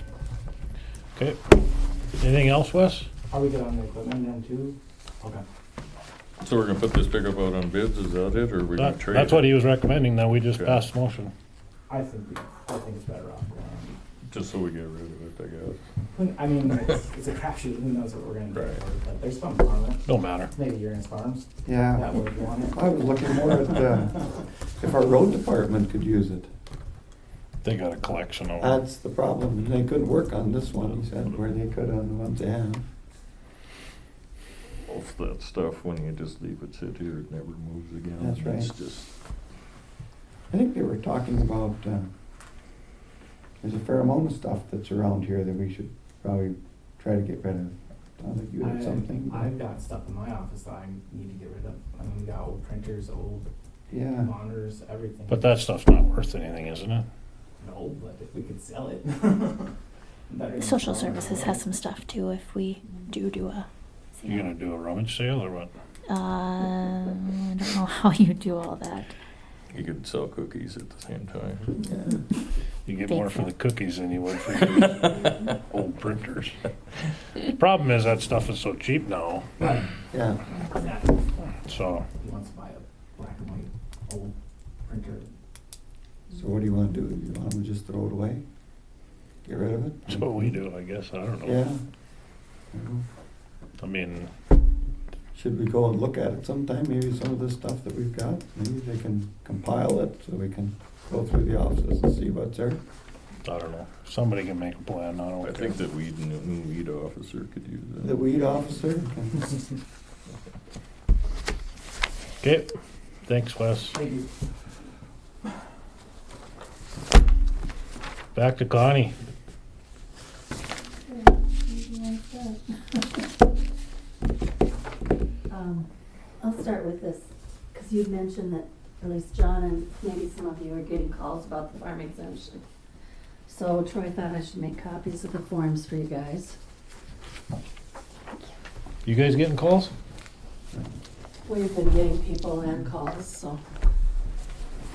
Okay. Anything else, Wes? Are we good on the equipment then too? Okay. So we're gonna put this pickup out on bids, is that it, or we're gonna trade? That's what he was recommending, now we just Okay. passed the motion. I think it's better off going. Just so we get rid of it, I guess. I mean, it's a crapshoot, who knows what we're gonna do Right. for it, but there's some farm, Don't matter. maybe Uranus Farms, yeah. that would want it. I was looking more at, if our road department could use it. They got a collection of them. That's the problem. They couldn't work on this one, he said, where they could on the ones they have. Most of that stuff, when you just leave it sit here, it never moves again. That's right. It's just, I think they were talking about, there's a fair amount of stuff that's around here that we should probably try to get rid of. Sounds like you had something. I've got stuff in my office that I need to get rid of. I mean, we got old printers, old Yeah, monitors, everything. But that stuff's not worth anything, isn't it? No, but if we could sell it. better than Social selling it. services has some stuff too if we do a You gonna do a rummage sale or what? I don't know how you do all that. you could sell cookies at the same time. yeah. You get Bake more for sale. the cookies than you would for your old printers. The problem is that stuff is so cheap now, Yeah, Exactly. so He wants to buy a black and white old printer. so what do you wanna do? You want them to just throw it away? Get rid of it? that's what we do, I guess, I don't know. Yeah. I mean, Should we go and look at it sometime? Maybe some of this stuff that we've got, maybe they can compile it so we can go through the offices and see what's there. I don't know, somebody can make a plan, I I don't care. think that new weed officer could use that. The weed officer can, Okay, thanks Wes. Thank you. Back to Connie. I'll start with this, because you'd mentioned that at least John and maybe some of you are getting calls about the farm exemption. So Troy thought I should make copies of the forms for you guys. You guys getting calls? We've been getting people and calls, so.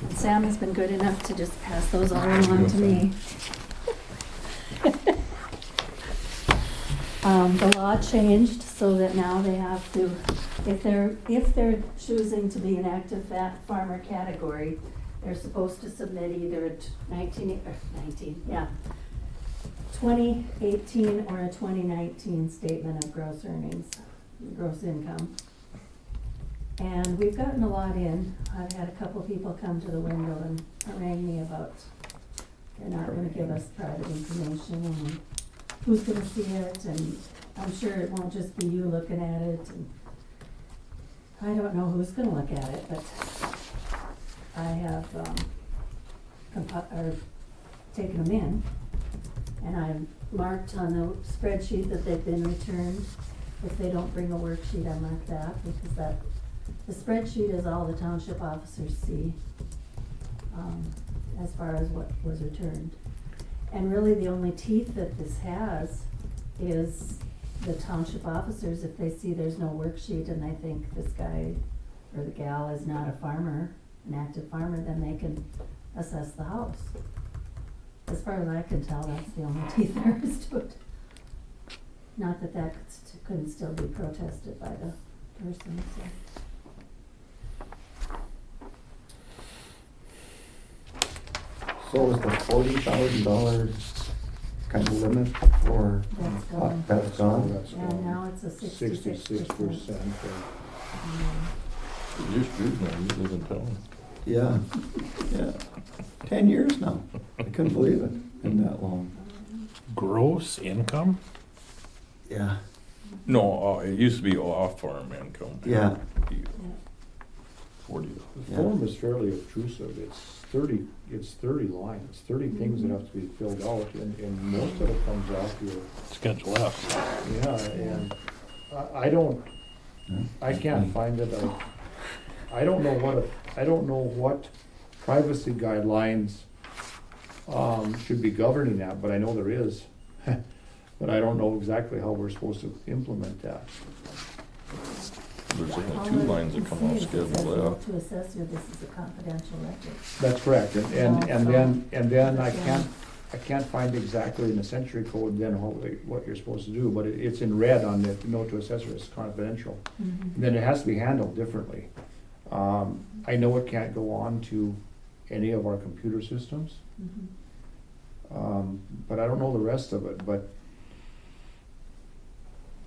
And Sam has been good enough to just pass those all along to me. The law changed so that now they have to, if they're choosing to be an active farmer category, they're supposed to submit either a 2018 or a 2019 statement of gross earnings, gross income. And we've gotten a lot in. I've had a couple people come to the window and harangue me about they're not gonna give us private information and who's gonna see it, and I'm sure it won't just be you looking at it, and I don't know who's gonna look at it, but I have, taken them in, and I've marked on the spreadsheet that they've been returned. If they don't bring a worksheet, I mark that, because the spreadsheet is all the township officers see, as far as what was returned. And really, the only teeth that this has is the township officers, if they see there's no worksheet and they think this guy or the gal is not a farmer, an active farmer, then they can assess the house. As far as I can tell, that's the only teeth there is to it. Not that that couldn't still be protested by the person, so. so is the $40,000 kind of limit for, That's gone. that's gone? That's And now it's a 66%. 66%. You're screwed now, you live in town. Yeah, yeah. 10 years now. I couldn't believe it, been that long. Gross income? Yeah, No, it used to be off-farm income. yeah, 40. The Yeah. form is fairly obtrusive, it's 30 lines, 30 things that have to be filled out, and most of it comes off your, Schedule F. yeah, and I don't, I can't find it, I don't know what privacy guidelines should be governing that, but I know there is. But I don't know exactly how we're supposed to implement that. There's only 2 lines that come off Schedule F. To assessor, this is a confidential record. That's correct, and then I can't find exactly in the century code then what you're supposed to do, but it's in red on the note to assessor, it's confidential. Mhm. Then it has to be handled differently. I know it can't go on to any of our computer systems, Mhm. but I don't know the rest of it, but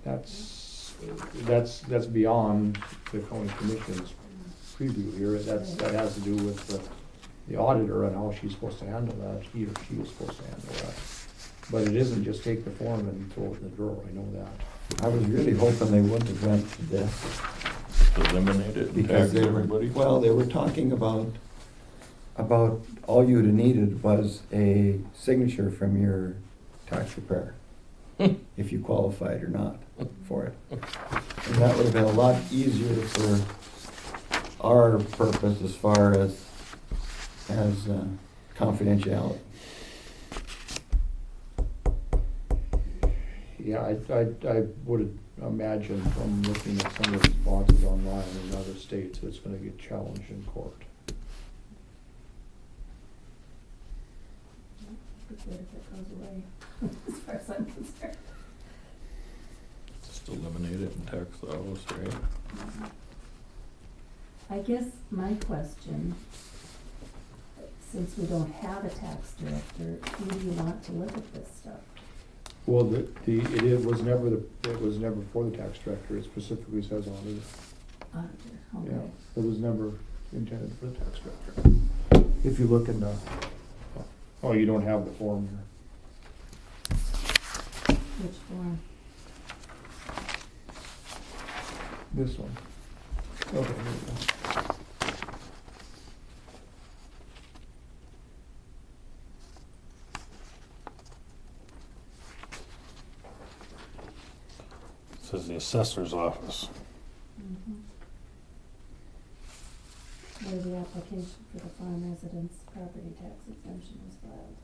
that's beyond the county commission's preview here. That has to do with the auditor and how she's supposed to handle that, he or she is supposed to handle that. But it isn't just take the form and throw it in the drawer, I know that. I was really hoping they wouldn't have went to this. Eliminate it and Because tax they were, everybody. well, they were talking about all you'd have needed was a signature from your tax preparer, if you qualified or not for it. And that would have been a lot easier for our purpose as far as confidentiality. Yeah, I would imagine from looking at some of the responses online in other states, it's gonna get challenged in court. It's good if it goes away, as far as I'm concerned. Just eliminate it and tax the house, right? I guess my question, since we don't have a tax director, who do you want to look at this stuff? Well, it was never for the tax director, it specifically says on it. Auditor, Yeah, okay. it was never intended for the tax director. If you look in the, oh, you don't have the form here. Which form? This one. Okay, here we go. Says the assessor's office. Mhm. Where the application for the farm residence property tax exemption was filed.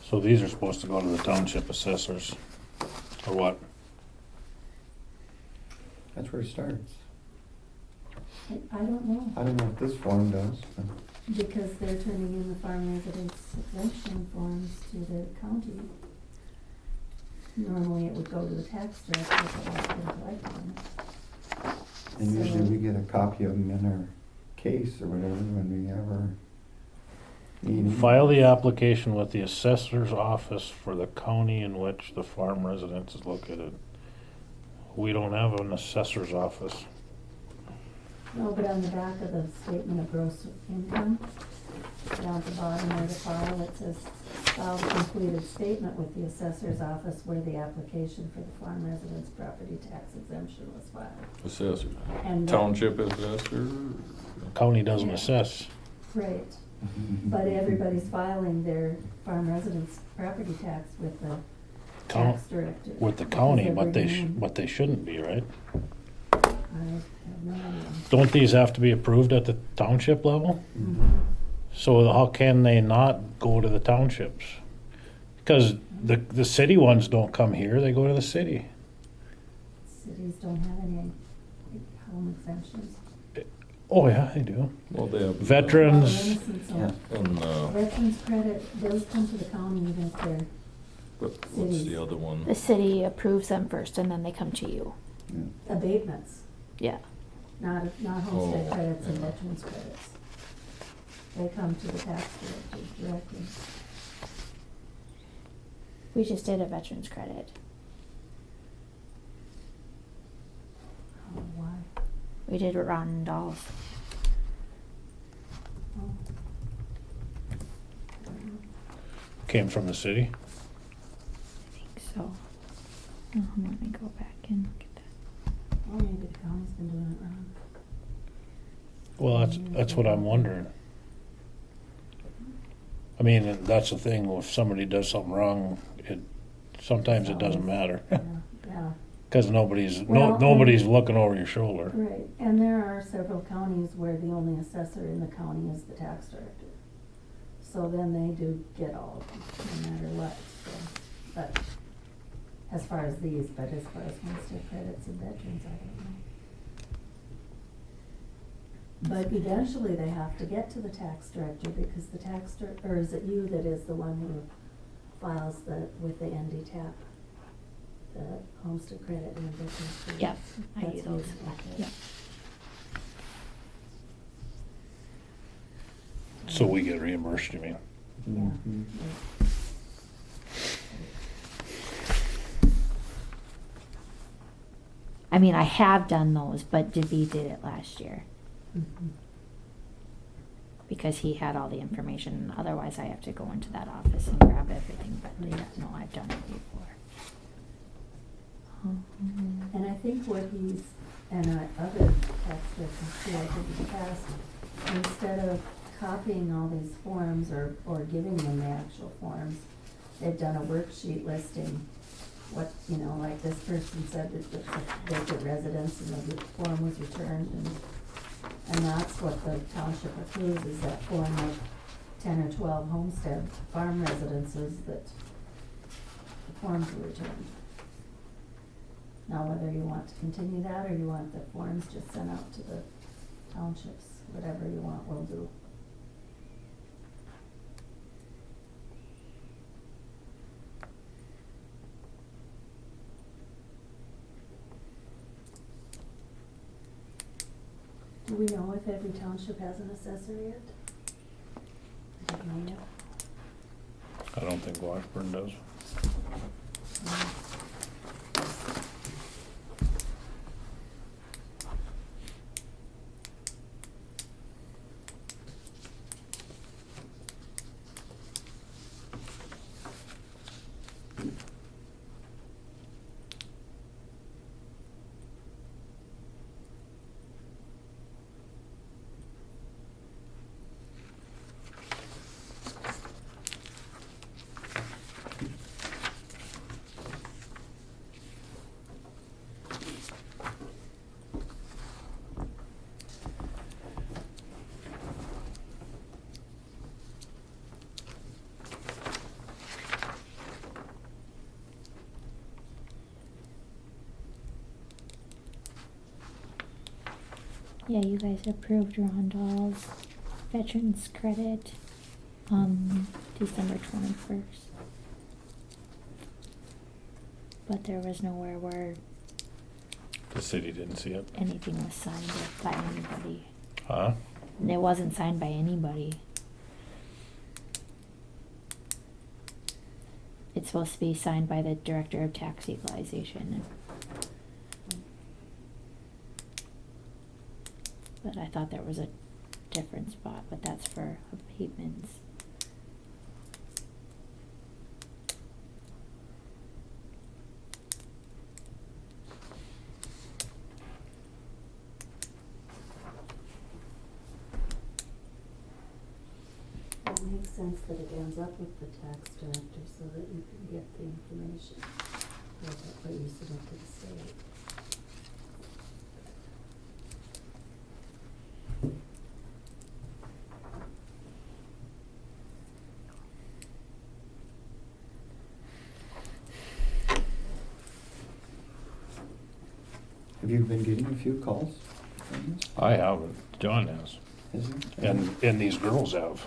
So these are supposed to go to the township assessors, or what? That's where it starts. I don't know, I don't know what this form does, but because they're turning in the farm residence exemption forms to the county. Normally it would go to the tax director, but that's been collected on it. and usually So- we get a copy of them in our case or whatever when we have our meeting. File the application with the assessor's office for the county in which the farm residence is located. We don't have an assessor's office. No, but on the back of the statement of gross income, down at the bottom where the file, it says, file the completed statement with the assessor's office where the application for the farm residence property tax exemption was filed. Assessor. And Township assessor. County doesn't Yeah. assess. Right, but everybody's filing their farm residence property tax with the Count tax director. with the because county, they're but bringing in- but they shouldn't be, right? I have no idea. Don't these have to be approved at the township level? Mhm. So how can they not go to the townships? Because the city ones don't come here, they go to the city. Cities don't have any home exemptions. Oh, yeah, they do. Well, they have. Veterans, Well, innocence Yeah. on- And, Veterans credit, those come to the county even if they're, what's the other one? The city approves them first and then they come to you. abatements, Yeah. not homestead Oh, credits and yeah. veterans credits. They come to the tax director directly. We just did a veterans credit. Oh, why? We did Ron Dolph. Oh. I don't know. Came from the city? I think so. Let me go back and look at that. Well, maybe the county's been doing it wrong. Well, that's what I'm wondering. I mean, and that's the thing, if somebody does something wrong, sometimes it doesn't matter. Yeah, yeah, Cause nobody's Well, looking over your shoulder. right, and there are several counties where the only assessor in the county is the tax director. So then they do get all of them, no matter what, so, but as far as homestead credits and veterans, I don't know. But eventually they have to get to the tax director, because the tax or is it you that is the one who files with the NDTAP, the homestead credit and veterans credit? Yep, I That's do those. you, okay. Yep. So we get reimbursed, you mean? Yeah. Mhm. Yeah. I mean, I have done those, but Davey did it last year Mhm. because he had all the information. Otherwise, I have to go into that office and grab everything. But yeah, no, I've done it before. And I think what other tax directors too, I think in the past, instead of copying all these forms or giving them the actual forms, they've done a worksheet listing what, like this person said that it's a vacant residence and the form was returned, and that's what the township approves, is that form of 10 or 12 homestead farm residences that the forms were returned. Now, whether you want to continue that or you want the forms just sent out to the townships, whatever you want, we'll do. Do we know if every township has an assessor yet? I don't know yet. I don't think Washburn does. Yeah, you guys approved Rondell's veterans credit on December 21st. But there was nowhere where The city didn't see it. anything was signed by anybody. Huh? It wasn't signed by anybody. It's supposed to be signed by the director of tax equalization. But I thought there was a different spot, but that's for abatements. It makes sense that it ends up with the tax director so that you can get the information, what you submit to the state. Have you been getting a few calls from this? I haven't. John has. Is there? And these girls have.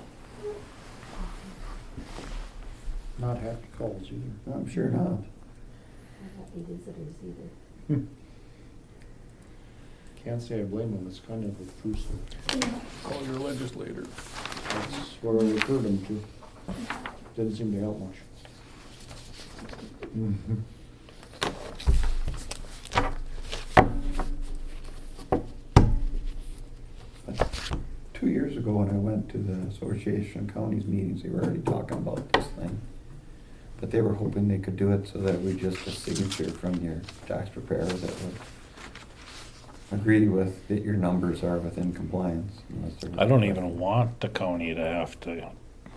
Not happy calls either. I'm sure not. Not happy visitors either. Can't say I blame them, it's kind of obtrusive. Call your legislator. That's what I referred them to. Didn't seem to help much. Mhm. But 2 years ago when I went to the Association of Counties meetings, they were already talking about this thing. But they were hoping they could do it so that we just a signature from your tax preparer that would agree with that your numbers are within compliance. unless they're- I don't even want the county to have to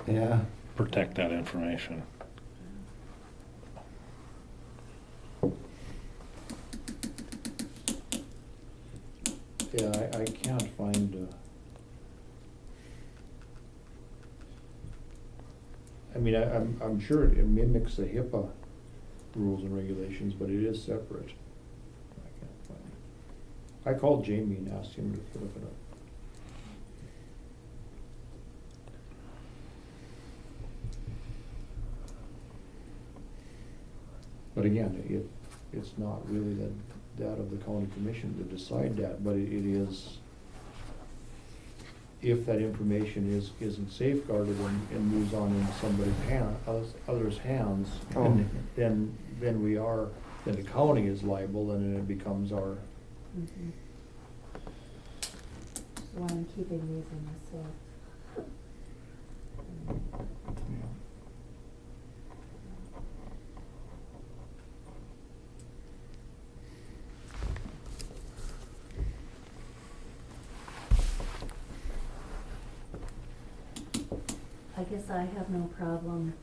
Yeah, protect that information. Yeah, I can't find, I mean, I'm sure it mimics the HIPAA rules and regulations, but it is separate. I can't find it. I called Jamie and asked him to look it up. But again, it's not really that of the county commission to decide that, but it is, if that information isn't safeguarded and moves on in somebody's other's hands, Oh. then the county is liable, and then it becomes our, Mhm. So I'm keeping these in myself. I guess I have no problem,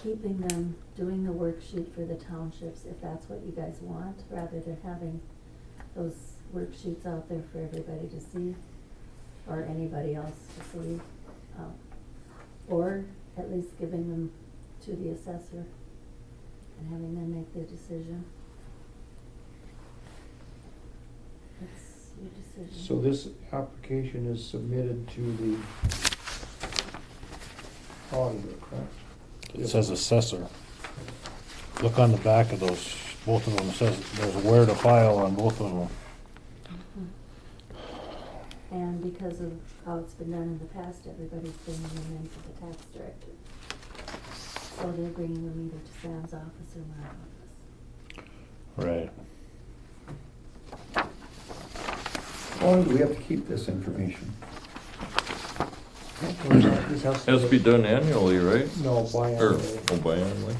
keeping them, doing the worksheet for the townships, if that's what you guys want, rather than having those worksheets out there for everybody to see, or anybody else to see. Or at least giving them to the assessor and having them make the decision. It's your decision. so this application is submitted to the auditor, correct? It says assessor. Look on the back of those, both of them, it says there's where to file on both of them. And because of how it's been done in the past, everybody's bringing them in for the tax director. So they're bringing them either to Sam's office or my office. Right. how long do we have to keep this information? This Has to be done annually, right? No, Or, biannually. biannually?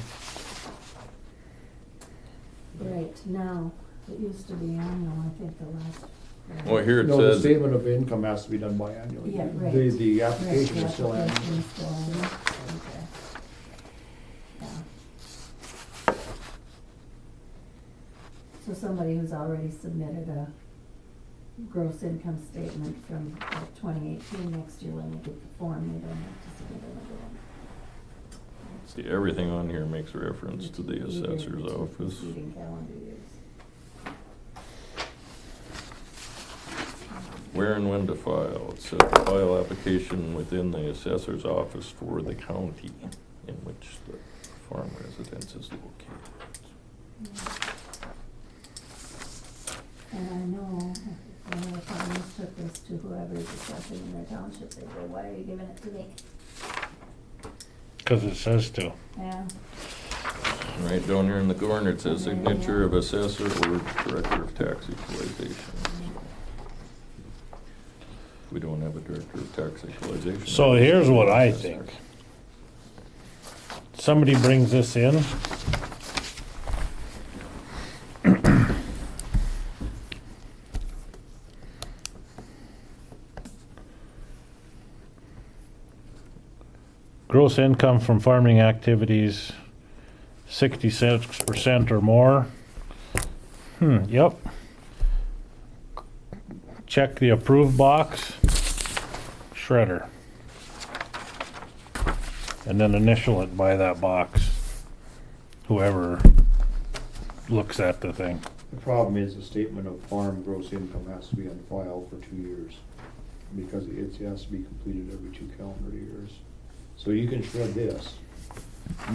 Right, now, it used to be annual, I think the last. Well, here it No, the says, statement of income has to be done biannually. Yeah, right. The Right, application the is still annual. application is still annual, okay. Yeah. So somebody who's already submitted a gross income statement from 2018, next year when they get the form, they don't have to submit another one. see, everything on here makes reference to the Either assessor's two office. preceding calendar years. Where and when to file. It says to file application within the assessor's office for the county in which the farm residence is located. And I know if one of the farmers took this to whoever is assessing in their township, they go, why are you giving it to me? Because it says to. Yeah, Right down here in the corner, it says signature of assessor or director of tax equalization. We don't have a director of tax equalization. So here's what I think. Somebody brings this in. Gross income from farming activities, 66% or more. Yep. Check the approve box, shredder. And then initial it by that box, whoever looks at the thing. The problem is the statement of farm gross income has to be on file for 2 years, because it has to be completed every 2 calendar years. So you can shred this.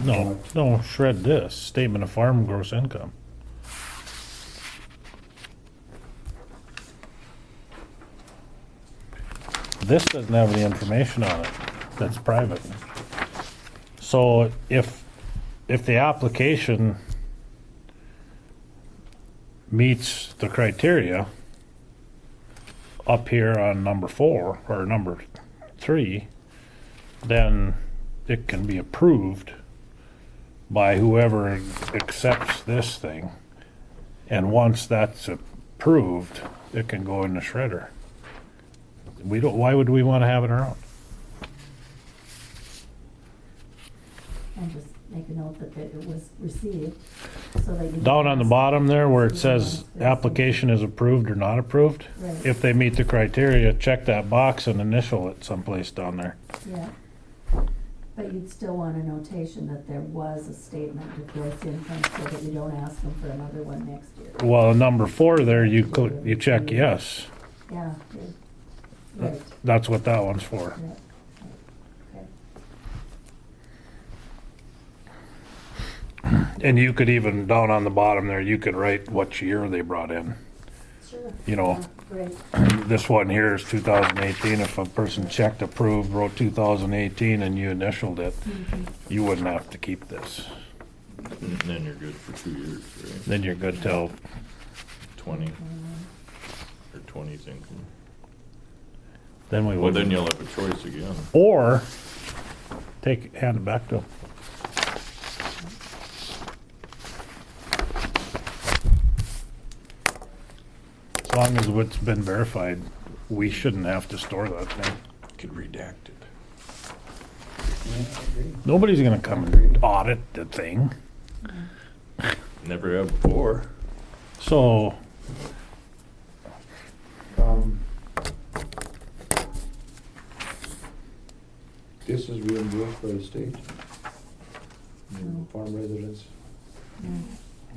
No, shred this, statement of farm gross income. This doesn't have any information on it, that's private. So if the application meets the criteria, up here on number 4 or number 3, then it can be approved by whoever accepts this thing. And once that's approved, it can go in the shredder. Why would we want to have it around? And just make a note that it was received, so that you. Down on the bottom there where it says application is approved or not approved, Right. if they meet the criteria, check that box and initial it someplace down there. Yeah. But you'd still want a notation that there was a statement of gross income, so that you don't ask them for another one next year. Well, number 4 there, you check yes. Yeah, good. Right, That's what that one's for. yeah, okay. And you could even, down on the bottom there, you could write what year they brought in. Sure. You know, Yeah, Right, this one here is 2018. If a person checked approved, wrote 2018, and you initialed it, you wouldn't have to keep this. And then you're good for 2 years, right? Then you're good till, 20 or 20's income. then we Well, then would. you'll have a choice again. Or, hand it back to them. As long as it's been verified, we shouldn't have to store that thing. Could redact it. Nobody's gonna come and audit the thing. Never have before. So, This is reimbursed by the state. Farm residents.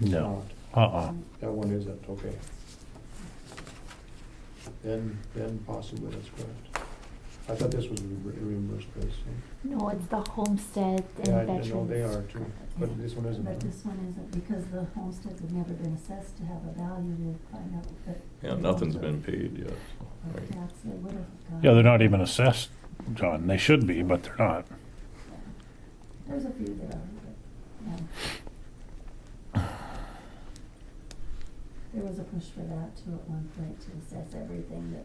It's no, not. That one isn't, okay. Then possibly that's correct. I thought this was reimbursed by the state. No, it's the homestead and Yeah, I veterans. know they are too, but this one isn't. but this one isn't, because the homesteads have never been assessed to have a value to find out that. Yeah, nothing's been paid yet. Or Right. tax they would have got. yeah, they're not even assessed, John. They should be, but they're not. There's a few that are, but, yeah. There was a push for that too at one point, to assess everything that,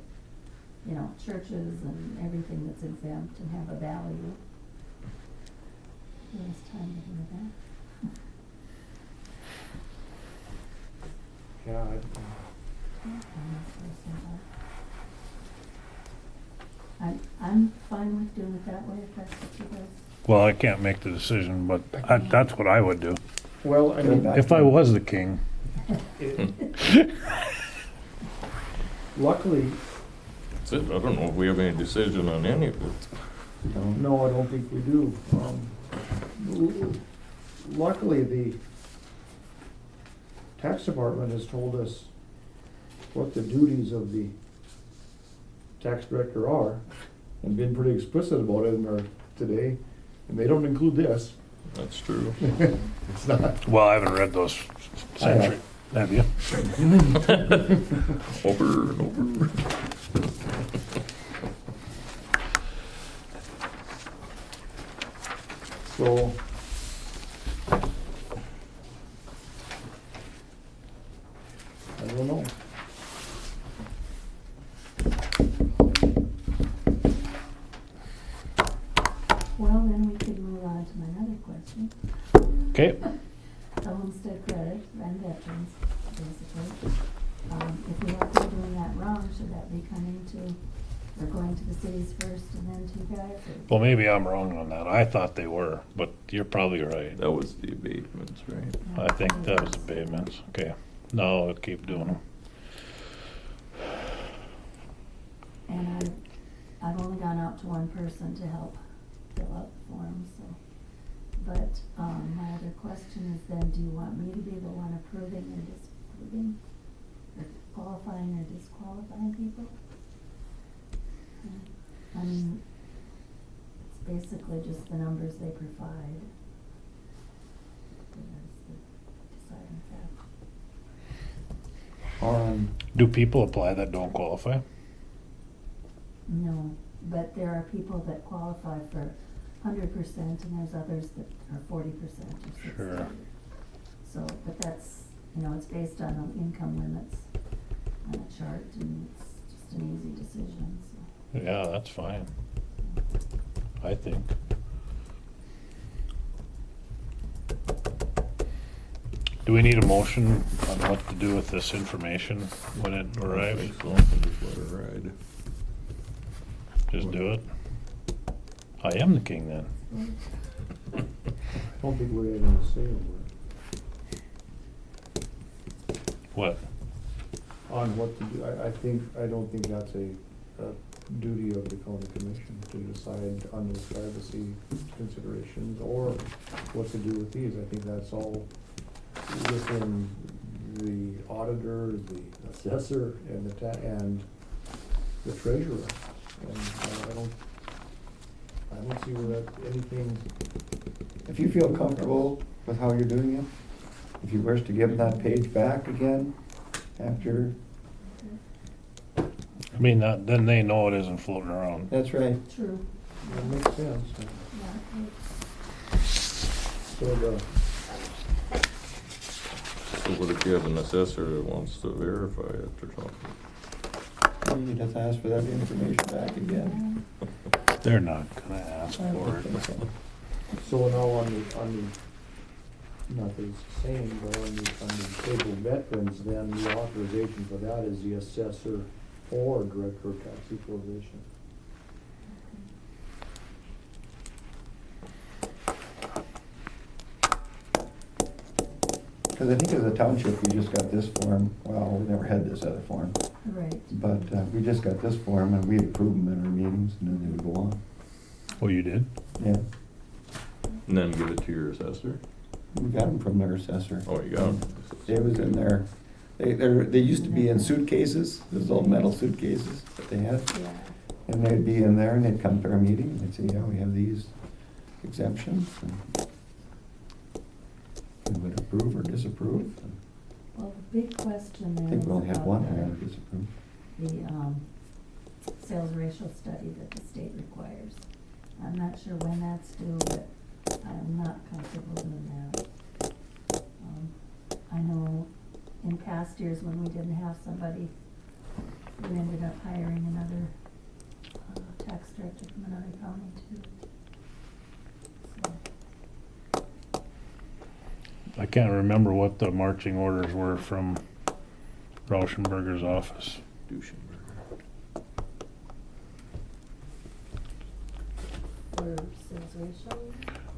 you know, churches and everything that's exempt and have a value. There was time to do that. Yeah, I'm fine with doing it that way, if that's what you guys. Well, I can't make the decision, but that's what I would do. well, I mean, If I was the king. luckily, That's it. I don't know if we have any decision on any of it. no, I don't think we do. Luckily, the tax department has told us what the duties of the tax director are, and been pretty explicit about it in our today, and they don't include this. That's true. It's not. Well, I haven't read those century. Have you? Over and over. So. I don't know. Well, then we could move on to my other question. Okay. The homestead credit and veterans, basically. If we have been doing that wrong, should that be coming to, or going to the cities first and then to you guys? Or- Well, maybe I'm wrong on that. I thought they were, but you're probably right. That was the abatements, right? I think that was abatements. Okay. No, I'll keep doing them. And I've only gone out to one person to help fill out the form, so. But, my other question is then, do you want me to be the one approving or disapproving? Or qualifying or disqualifying people? I mean, it's basically just the numbers they provide. That's the deciding factor. Do people apply that don't qualify? No, but there are people that qualify for 100%, and there's others that are 40% or 60%. Sure. So, but that's, you know, it's based on the income limits on a chart, and it's just fast and easy decision, so. Yeah, that's fine. I think. Do we need a motion on what to do with this information when it arrives? Just let her ride. Just do it? I am the king then. I don't think we have any say over What? it. On what to do, I don't think that's a duty of the county commission to decide on those privacy considerations or what to do with these. I think that's all within the auditor, the assessor, and and the treasurer. And I don't see where that anything. If you feel comfortable with how you're doing it, if you wish to give them that page back again after, I mean, then they know it isn't floating around. that's right. True. That makes sense. Yeah. So the, So what if you have an assessor that wants to verify it or something? You just ask for that information back again. They're not gonna ask for it. so now on the, not that it's the same, but on the disabled veterans, then the authorization for that is the assessor or director of tax equalization. Because I think as a township, we just got this form, well, we never had this other form, Right. but we just got this form and we approve them in our meetings and then they would go on. Oh, you did? Yeah, And then give it to your assessor? we got them from their assessor. Oh, you got them? It was in there, they used to be in suitcases, those old metal suitcases that they had. Yeah. And they'd be in there and they'd come to our meeting and they'd say, yeah, we have these exemptions. And we would approve or disapprove. Well, the big question I there think is we only had about one we had to disapprove. the sales ratio study that the state requires. I'm not sure when that's due, but I'm not comfortable doing that. I know in past years when we didn't have somebody, we ended up hiring another tax director from another county too. So, I can't remember what the marching orders were from Rauschenberger's office. Duschenberger. for sales ratio?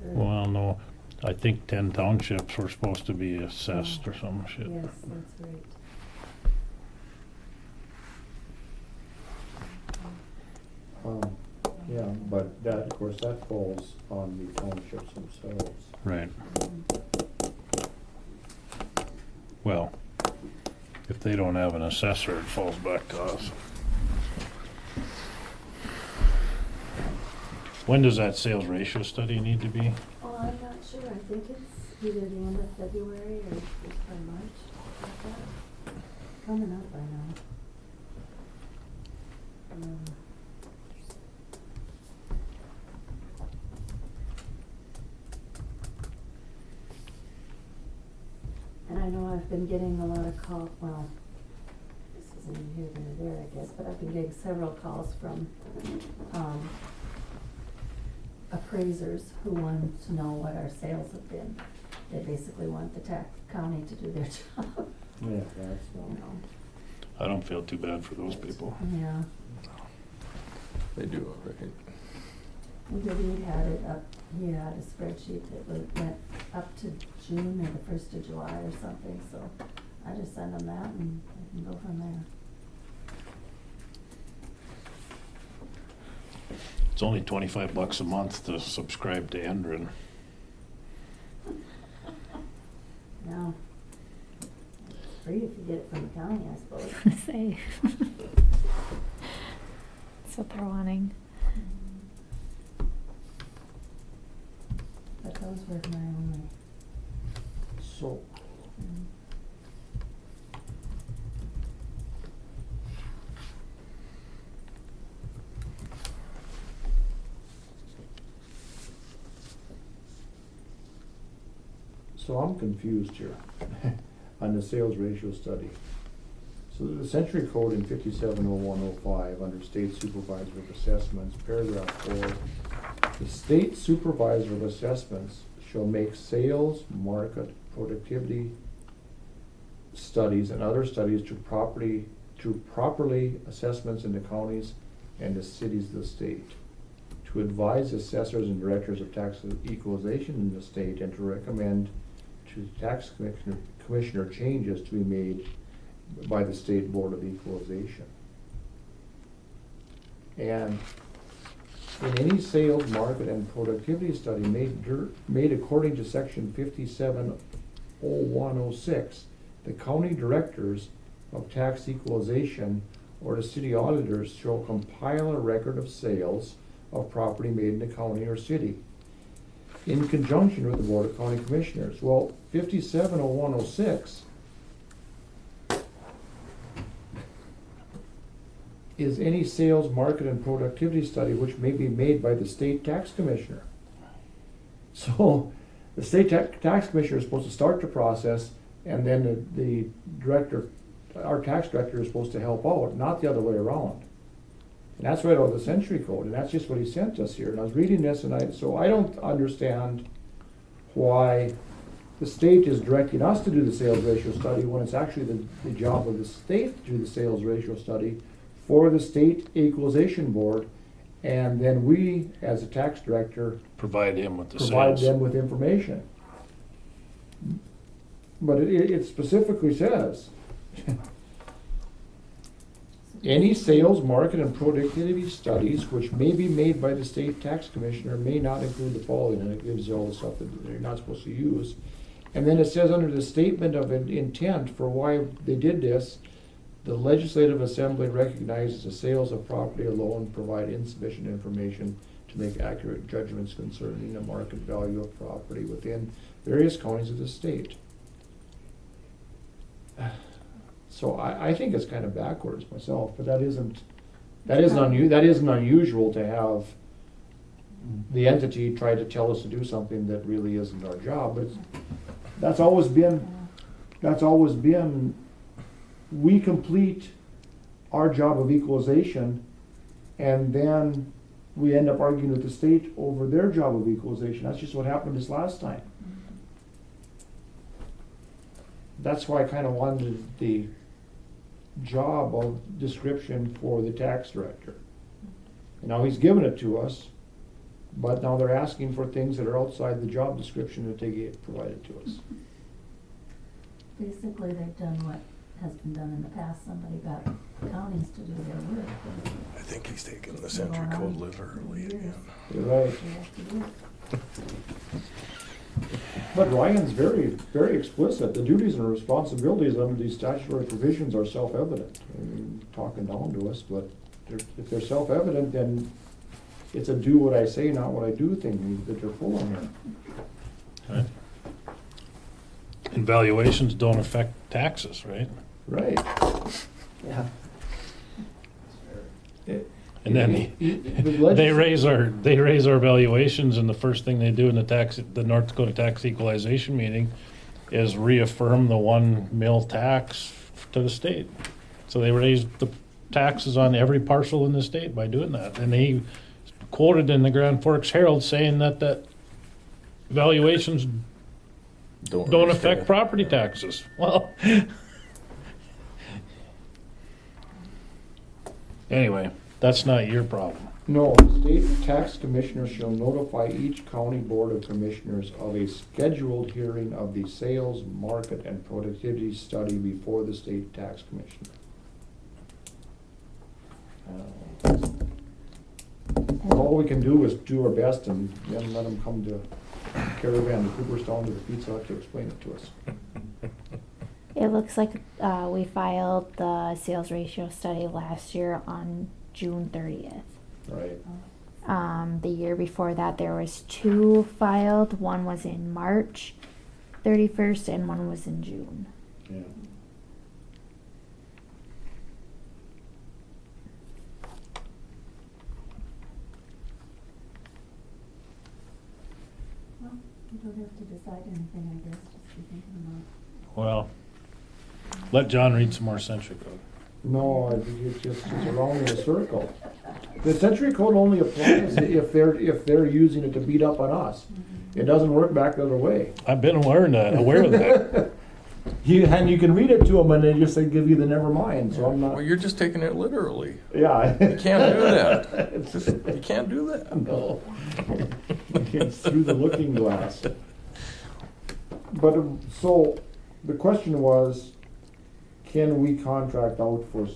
or- Well, no, I think 10 townships were supposed to be assessed or some shit. Yes, that's right. Yeah, but that, of course, that falls on the townships themselves. Right. Well, if they don't have an assessor, it falls back to us. When does that sales ratio study need to be? Oh, I'm not sure, I think it's either the end of February or just by March, like that. Coming up by now. And I know I've been getting a lot of well, this isn't in here nor there, I guess, but I've been getting several calls from, appraisers who want to know what our sales have been. They basically want the county to do their job, Yeah, that's, you know. I don't feel too bad for those people. Yeah, They do all right. David had it up, he had a spreadsheet that went up to June or the 1st of July or something, so I just send them that and they can go from there. It's only $25 a month to subscribe to Endrin. Now, it's free if you get it from the county, I suppose. Say. That's what they're wanting. But those were my only. so, so I'm confused here on the sales ratio study. So the Century Code in 570105 under State Supervisor of Assessments, paragraph 4, the State Supervisor of Assessments shall make sales, market, productivity studies and other studies to properly assessments in the counties and the cities of the state, to advise assessors and directors of tax equalization in the state, and to recommend to the tax commissioner changes to be made by the State Board of Equalization. And in any sales, market, and productivity study made according to section 570106, the county directors of tax equalization or the city auditors shall compile a record of sales of property made in the county or city in conjunction with the Board of County Commissioners. Well, 570106 is any sales, market, and productivity study which may be made by the state tax commissioner. So the state tax commissioner is supposed to start the process, and then the director, our tax director, is supposed to help out, not the other way around. And that's right out of the Century Code, and that's just what he sent us here. And I was reading this, and I don't understand why the state is directing us to do the sales ratio study when it's actually the job of the state to do the sales ratio study for the State Equalization Board, and then we, as a tax director, Provide him with the provide sales. them with information. But it specifically says, any sales, market, and productivity studies which may be made by the state tax commissioner may not include the following, and it gives you all the stuff that they're not supposed to use. And then it says under the statement of intent for why they did this, the Legislative Assembly recognizes the sales of property alone provide insufficient information to make accurate judgments concerning the market value of property within various counties of the state. So I think it's kind of backwards myself, but that isn't unusual to have the entity try to tell us to do something that really isn't our job. But that's always been, we complete our job of equalization, and then we end up arguing with the state over their job of equalization. That's just what happened this last time. That's why I kind of wanted the job of description for the tax director. And now he's given it to us, but now they're asking for things that are outside the job description that they provided to us. Basically, they've done what has been done in the past. Somebody got counties to do their work. I think he's taking the Century Code literally again. You're right. They have to do it. But Ryan's very, very explicit. The duties and responsibilities under these statutory provisions are self-evident. I mean, talking down to us, but if they're self-evident, then it's a do what I say, not what I do thing that they're pulling here. Okay. And valuations don't affect taxes, right? Right. Yeah. And then they raise our valuations, and the first thing they do in the North Dakota Tax Equalization meeting is reaffirm the 1 mil tax to the state. So they raised the taxes on every parcel in the state by doing that. And he quoted in the Grand Forks Herald saying that valuations don't affect property taxes. Well, anyway, that's not your problem. No, the state tax commissioner shall notify each county board of commissioners of a scheduled hearing of the sales, market, and productivity study before the state tax commissioner. All we can do is do our best and then let them come to Caravan to Cooperstown to the Pizza Hut to explain it to us. It looks like we filed the sales ratio study last year on June 30th. Right. The year before that, there was 2 filed. One was in March 31st, and one was in June. Yeah. Well, you don't have to decide anything, I guess, just be thinking about. Well, Let John read some more century code. No, it's around in a circle. The century code only applies if they're using it to beat up on us. It doesn't work back the other way. I've been aware of that. And you can read it to them and they just say, give you the never mind, so I'm Well, not, you're just taking it literally. yeah. You can't do that. You can't do that. No. It's through the looking glass. But, so, the question was, can we contract out for,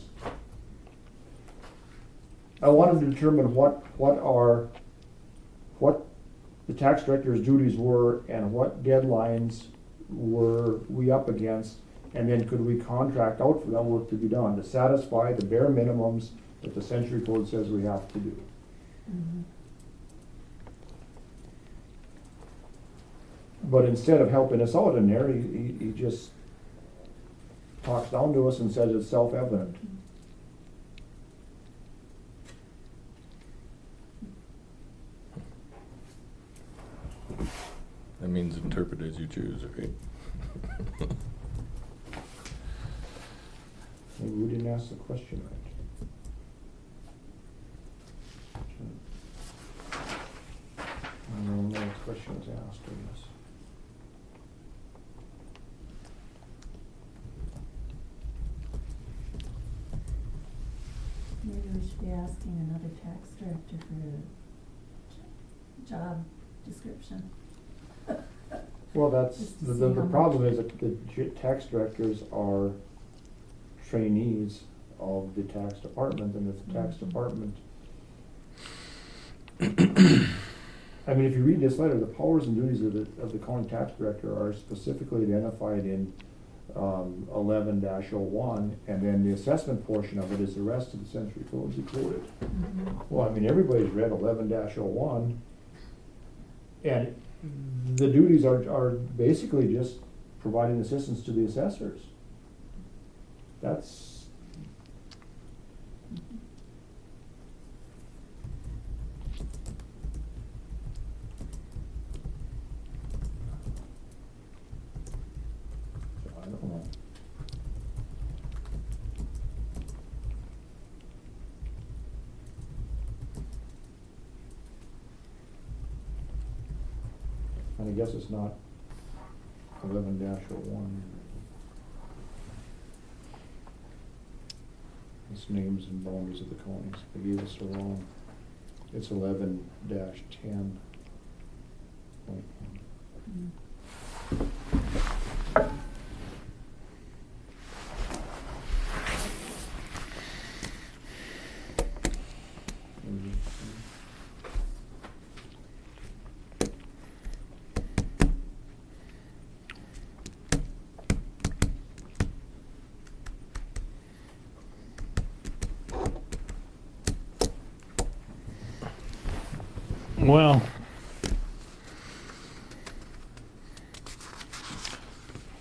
I wanted to determine what the tax director's duties were and what deadlines were we up against, and then could we contract out for that work to be done, to satisfy the bare minimums that the century code says we have to do. But instead of helping us out in there, he just talks down to us and says it's self-evident. That means interpret as you choose, right? Maybe we didn't ask the question right. I don't know what question was asked, I guess. Maybe we should be asking another tax director for a job description. Well, that's, Just to the see how problem much. is that the tax directors are trainees of the tax department, and the tax department. I mean, if you read this letter, the powers and duties of the county tax director are specifically identified in 11-01, and then the assessment portion of it is the rest of the century codes included. Well, I mean, everybody's read 11-01, and the duties are basically just providing assistance to the assessors. That's, I don't know. And I guess it's not 11-01. It's names and boundaries of the counties. They gave us the wrong. It's 11-10. Well,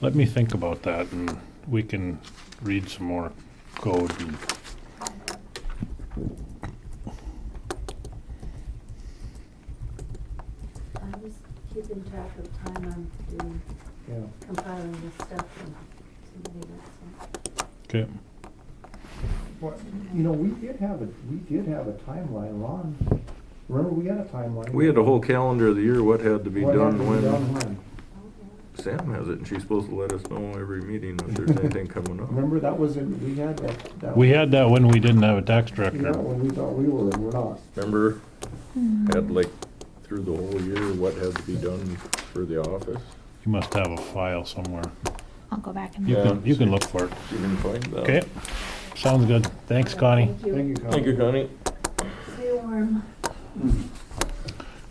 let me think about that, and we can read some more code. And I was keeping track of time on doing, Yeah. compiling this stuff and submitting it, so. okay, Well, you know, we did have a timeline, Ron. Remember, we had a timeline. We had a whole calendar of the year, what had to be What had done to be when. done when? Sam has it, and she's supposed to let us know every meeting if there's anything coming up. Remember, that was in, we had that. we had that when we didn't have a tax Yeah, director. when we thought we were, and we're not. Remember, had like through the whole year, what had to be done for the office? You must have a file somewhere. I'll go back and You Yeah. can, you can look for it. You can find that. Okay, sounds good. Thanks, Connie. Thank you. Thank you, Connie. Thank you, Connie. Stay warm.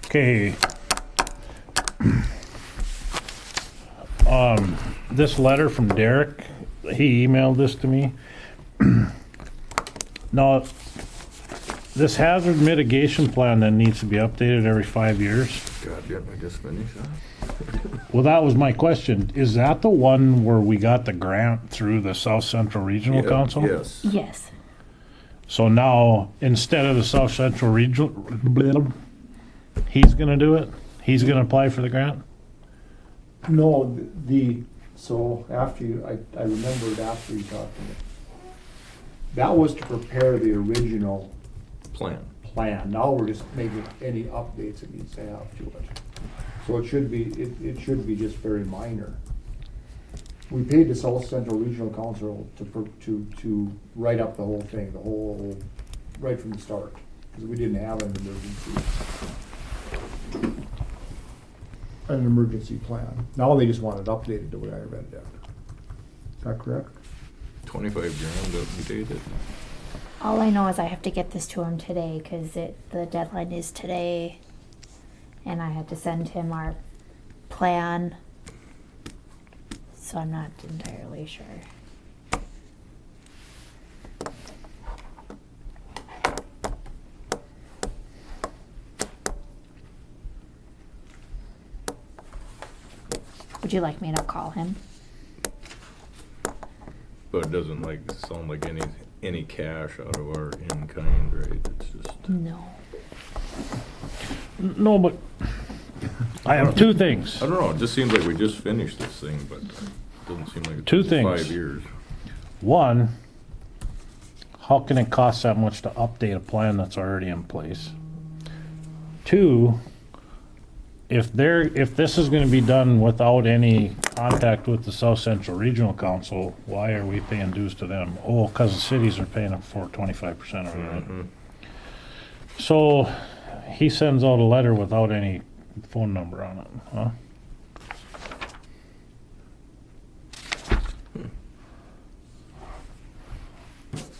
Okay. This letter from Derek, he emailed this to me. Now, this hazard mitigation plan then needs to be updated every 5 years. God, didn't we just finish that? Well, that was my question. Is that the one where we got the grant through the South Central Regional Yeah, Council? Yes. yes. So now, instead of the South Central Regional, he's gonna do it? He's gonna apply for the grant? No, the So after you, I remembered after you talked to me. That was to prepare the original Plan. plan. Now we're just making any updates it needs to have to it. So it should be, it should be just very minor. We paid the South Central Regional Council to write up the whole thing, right from the start, because we didn't have an emergency plan. Now they just want it updated the way I read it. Is that correct? 25 grand updated. All I know is I have to get this to him today, cause the deadline is today. And I had to send him our plan. So I'm not entirely sure. Would you like me to call him? But it doesn't sound like any cash out of our in-kind, right? It's just. No. No, but I have two things. I don't know, it just seems like we just finished this thing, but it doesn't seem like it's Two been things. 5 years. One, how can it cost that much to update a plan that's already in place? Two, if this is gonna be done without any contact with the South Central Regional Council, why are we paying dues to them? Oh, cause the cities are paying up for 25% of it, right? Mhm. So, he sends out a letter without any phone number on it, huh?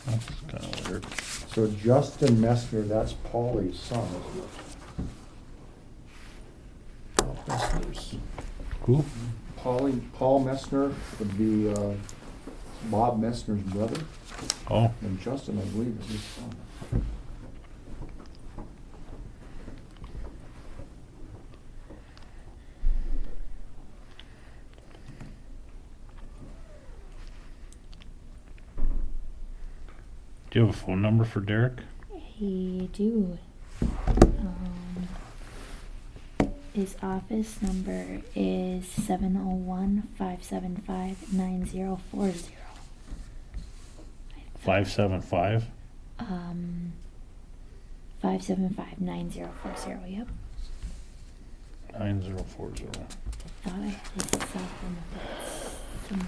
That's kinda weird. So Justin Messner, that's Paulie's son, isn't it? Messner's. Who? Paul Messner would be Bob Messner's brother, Oh, and Justin, I believe, is his son. do you have a phone number for Derek? I do. His office number is 701-575-9040. 575? 575-9040, yep. 9040. Thought I had his cell phone with it somewhere.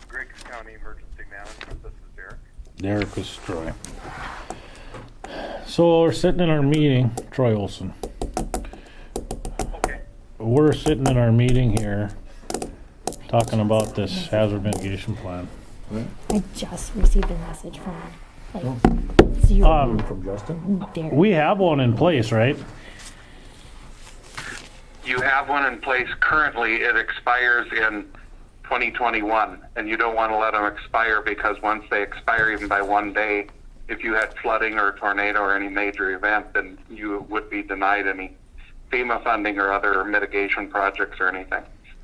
Griggs County Emergency Management, this is Derek. Derek was Troy. So we're sitting in our meeting, Troy Olson. Okay. We're sitting in our meeting here talking about this hazard mitigation plan. I just received a message from Oh. zero. From Justin? Derek. We have one in place, right? You have one in place currently. It expires in 2021, and you don't want to let them expire because once they expire, even by one day, if you had flooding or a tornado or any major event, then you would be denied any FEMA funding or other mitigation projects or anything.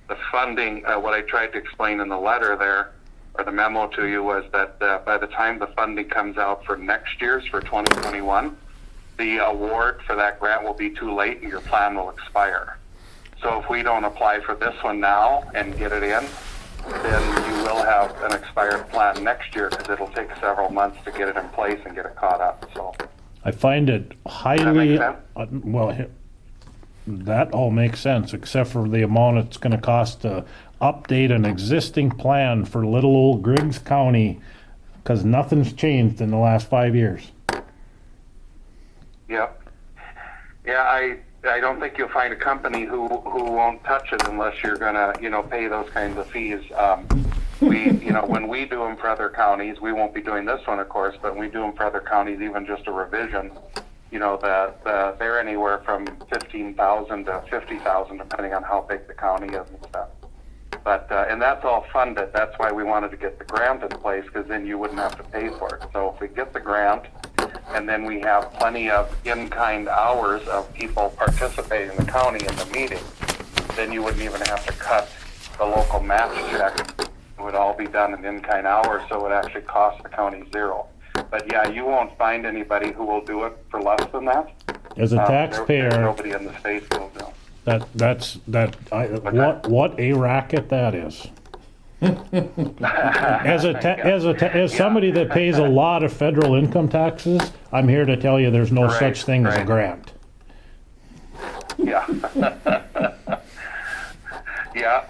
The funding, what I tried to explain in the letter there, or the memo to you, was that by the time the funding comes out for next year's, for 2021, the award for that grant will be too late and your plan will expire. So if we don't apply for this one now and get it in, then you will have an expired plan next year because it'll take several months to get it in place and get it caught up. So I find it highly, Does that that all makes sense, except for the amount it's gonna cost to update an existing plan for little old Griggs County, cause nothing's changed in the last 5 years. Yep. Yeah, I don't think you'll find a company who won't touch it unless you're gonna, pay those kinds of fees. When we do them for other counties, we won't be doing this one, of course, but when we do them for other counties, even just a revision, they're anywhere from $15,000 to $50,000, depending on how big the county is and stuff. But and that's all funded. That's why we wanted to get the grant in place, because then you wouldn't have to pay for it. So if we get the grant, and then we have plenty of in-kind hours of people participating in the county in the meeting, then you wouldn't even have to cut the local match check would all be done in in-kind hours, so it would actually cost the county zero. But yeah, you won't find anybody who will do it for less than that. As a There's taxpayer, nobody in the state will do. what a racket that is. As somebody that pays a lot of federal income taxes, I'm here to tell you there's no Right, such thing as a right. grant. Yeah. Yeah.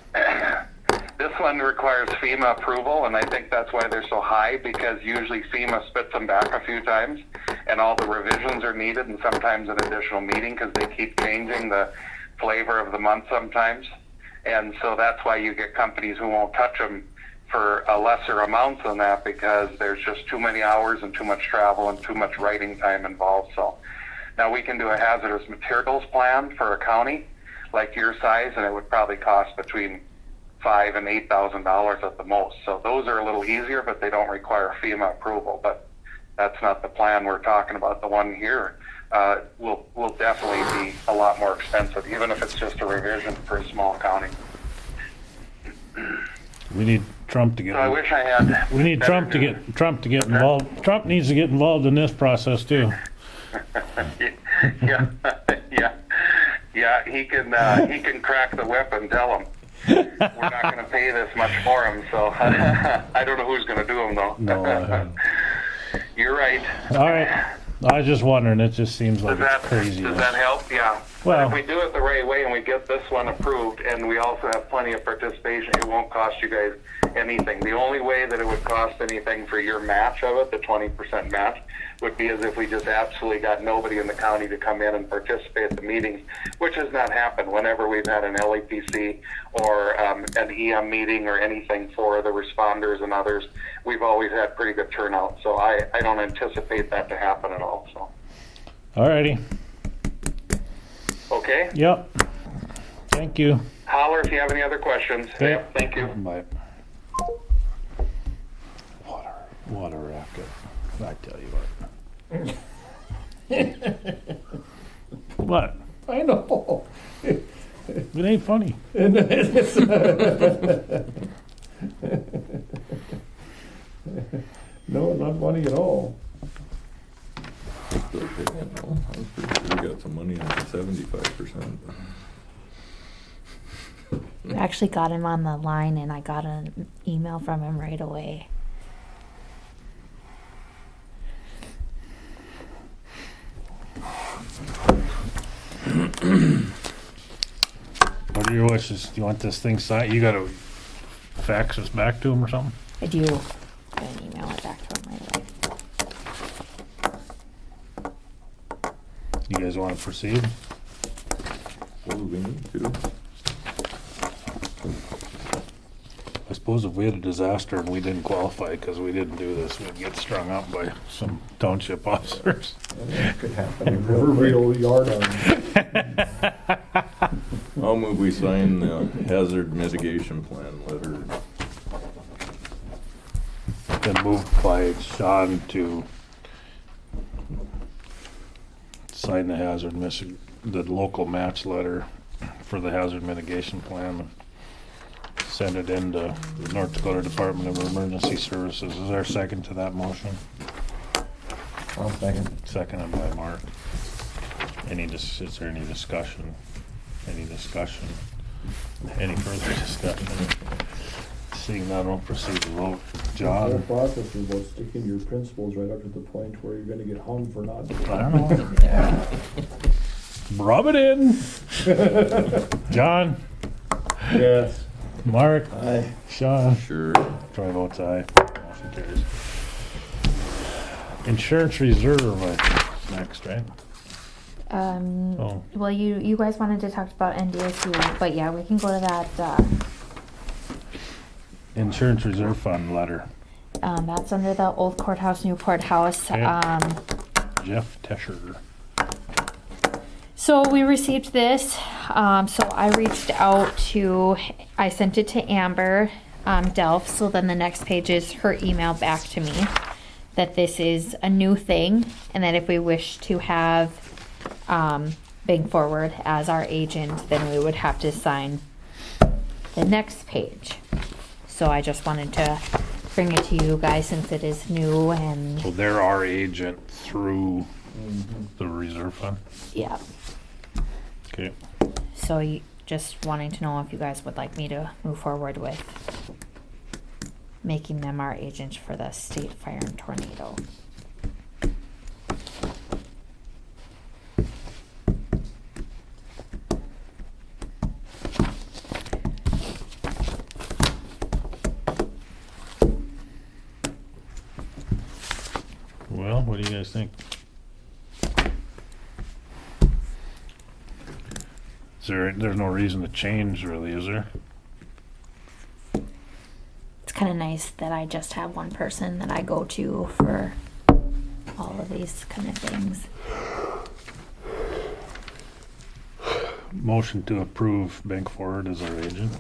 This one requires FEMA approval, and I think that's why they're so high, because usually FEMA spits them back a few times, and all the revisions are needed, and sometimes an additional meeting, because they keep changing the flavor of the month sometimes. And so that's why you get companies who won't touch them for a lesser amount than that, because there's just too many hours and too much travel and too much writing time involved. So now we can do a hazardous materials plan for a county like your size, and it would probably cost between $5,000 and $8,000 at the most. So those are a little easier, but they don't require FEMA approval. But that's not the plan we're talking about. The one here will definitely be a lot more expensive, even if it's just a revision for a small county. We need Trump to get. So I wish I had. We need better Trump to news. get involved. Trump needs to get involved in this process too. Yeah, yeah. He can crack the whip and tell him we're not going to pay this much for him. So I don't know who's going to do him though. No, You're right. all right. I was just wondering. It just seems like it's crazy. Does that help? Yeah. Well- But if we do it the right way and we get this one approved, and we also have plenty of participation, it won't cost you guys anything. The only way that it would cost anything for your match of it, the 20% match, would be as if we just absolutely got nobody in the county to come in and participate at the meetings, which has not happened whenever we've had an LEPC or an EM meeting or anything for the responders and others. We've always had pretty good turnout, so I don't anticipate that to happen at all. So, All righty. okay, Yep. Thank you. holler if you have any other questions. Okay. Yeah, thank you. Bye. What a racket. I tell you what. What? I know. It ain't funny. No, not funny at all. Still paying it, no? I was pretty sure we got some money on the 75%. I actually got him on the line and I got an email from him right away. What are your wishes? Do you want this thing signed? You gotta fax us back to him or something? I do. I'm gonna email it back to him right away. You guys wanna proceed? What do we need to? I suppose if we had a disaster and we didn't qualify because we didn't do this, we'd get strung up by some township officers. That could happen real quick. Proverbial yard arm. I'll move we sign the hazard mitigation plan letter. Been moved by Sean to sign the local match letter for the hazard mitigation plan. Send it in to the North Dakota Department of Emergency Services. Is there a second to that motion? I'll second. Seconded by Mark. Is there any discussion? Any discussion? Any further discussion? Seeing none, we'll proceed to vote. The whole John? process is about sticking your principles right up to the point where you're gonna get hung for not doing it. I don't know. Rub it in. John? Yes. Mark? Aye. Sean? Sure. Troy votes aye. Motion carries. Insurance reserve, I think, is next, right? Oh. Well, you guys wanted to talk about NDSU, but yeah, we can go to that. Insurance reserve fund letter. That's under the old courthouse, new courthouse. Okay. Jeff Tesher. So we received this. So I reached out I sent it to Amber Delph. So then the next page is her email back to me that this is a new thing and that if we wish to have Bing Forward as our agent, then we would have to sign the next page. So I just wanted to bring it to you guys since it is new and, So they're our agent through the reserve fund? yeah. Okay. So just wanting to know if you guys would like me to move forward with making them our agent for the state fire and tornado. Well, what do you guys think? There's no reason to change really, is there? It's kind of nice that I just have one person that I go to for all of these kind of things. Motion to approve Bank Forward as our agent.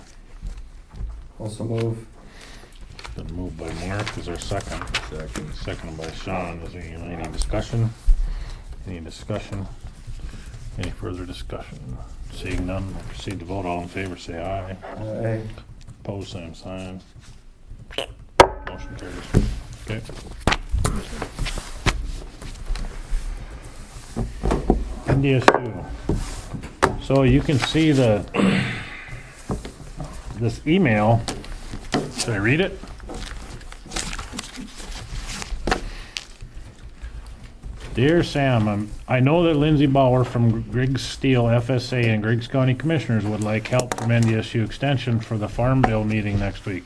Also move. Been moved by Mark, is our second. Second. Seconded by Sean, is there any discussion? Any discussion? Any further discussion? Seeing none, we'll proceed to vote. All in favor, say aye. Aye. Opposed, same sign. Motion carries. Okay. NDSU. So you can see this email. Should I read it? Dear Sam, I know that Lindsay Bauer from Griggs Steel FSA and Griggs County Commissioners would like help from NDSU Extension for the Farm Bill meeting next week.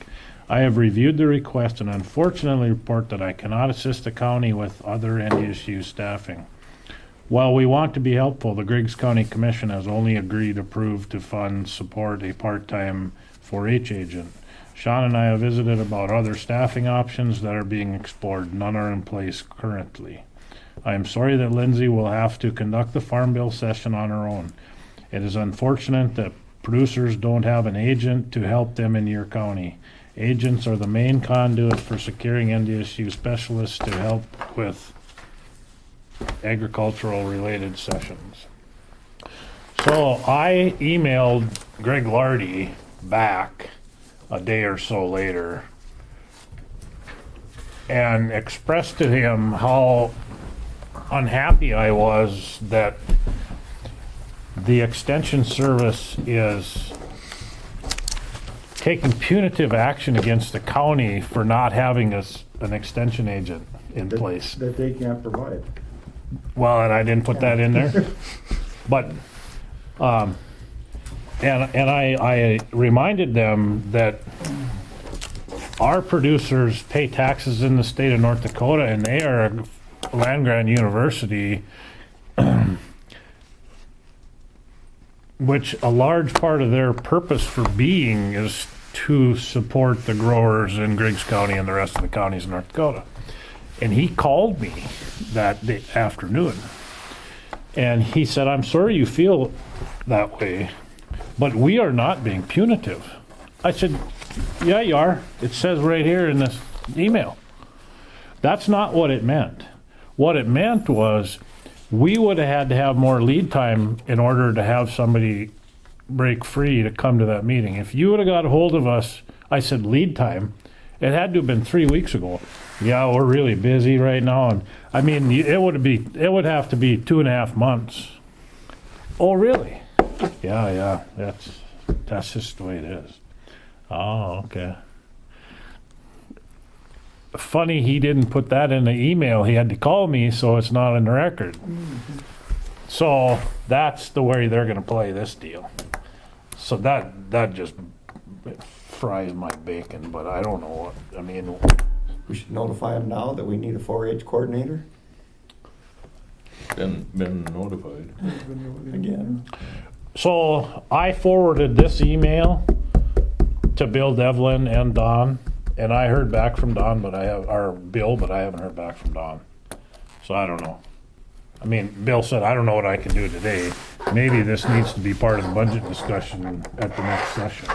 I have reviewed the request and unfortunately report that I cannot assist the county with other NDSU staffing. While we want to be helpful, the Griggs County Commission has only approved to fund support a part-time 4-H agent. Sean and I have visited about other staffing options that are being explored. None are in place currently. I am sorry that Lindsay will have to conduct the Farm Bill session on her own. It is unfortunate that producers don't have an agent to help them in your county. Agents are the main conduit for securing NDSU specialists to help with agricultural related sessions. So I emailed Greg Lardy back a day or so later and expressed to him how unhappy I was that the extension service is taking punitive action against the county for not having an extension agent in place. That they can't provide. Well, and I didn't put that in there, but and I reminded them that our producers pay taxes in the state of North Dakota, and they are a land-grant university, which a large part of their purpose for being is to support the growers in Griggs County and the rest of the counties in North Dakota. And he called me that afternoon, and he said, I'm sorry you feel that way, but we are not being punitive. I said, yeah, you are. It says right here in this email. That's not what it meant. What it meant was we would have had to have more lead time in order to have somebody break free to come to that meeting. If you would have got a hold of us, I said lead time, it had to have been 3 weeks ago. Yeah, we're really busy right now. And I mean, it would have to be 2.5 months. Oh, really? Yeah, that's just the way it is. Oh, okay. Funny he didn't put that in the email. He had to call me, so it's not in the record. So that's the way they're going to play this deal. So that just fries my bacon, but I don't know what, I mean. We should notify them now that we need a 4-H coordinator Been notified. again. So I forwarded this email to Bill Devlin and Don, and I heard back from Don, but I haven't heard back from Don. So I don't know. I mean, Bill said, I don't know what I can do today. Maybe this needs to be part of the budget discussion at the next session.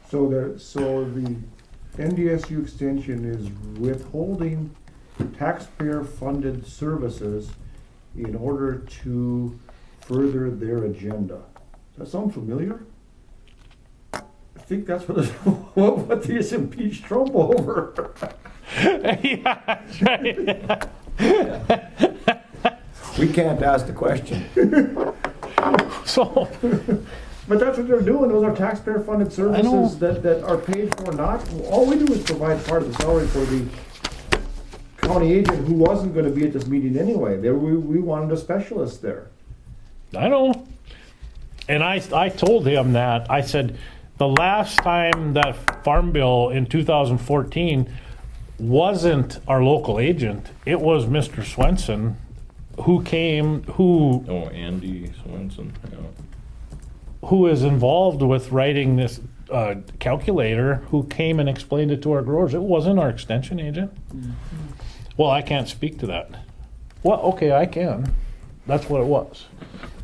So the NDSU extension is withholding taxpayer-funded services in order to further their agenda. Does that sound familiar? think that's what, what they just impeached Trump over. Yeah, that's right. We can't ask the question. So, But that's what they're doing, those are taxpayer funded I know. services that are paid for not, all we do is provide part of the salary for the county agent who wasn't gonna be at this meeting anyway. We wanted a specialist there. I know. And I told him that. I said, the last time that Farm Bill in 2014 wasn't our local agent, it was Mr. Swenson who came, who Oh, Andy Swenson, yeah. who is involved with writing this calculator, who came and explained it to our growers. It wasn't our extension agent. Well, I can't speak to that. Well, okay, I can. That's what it was.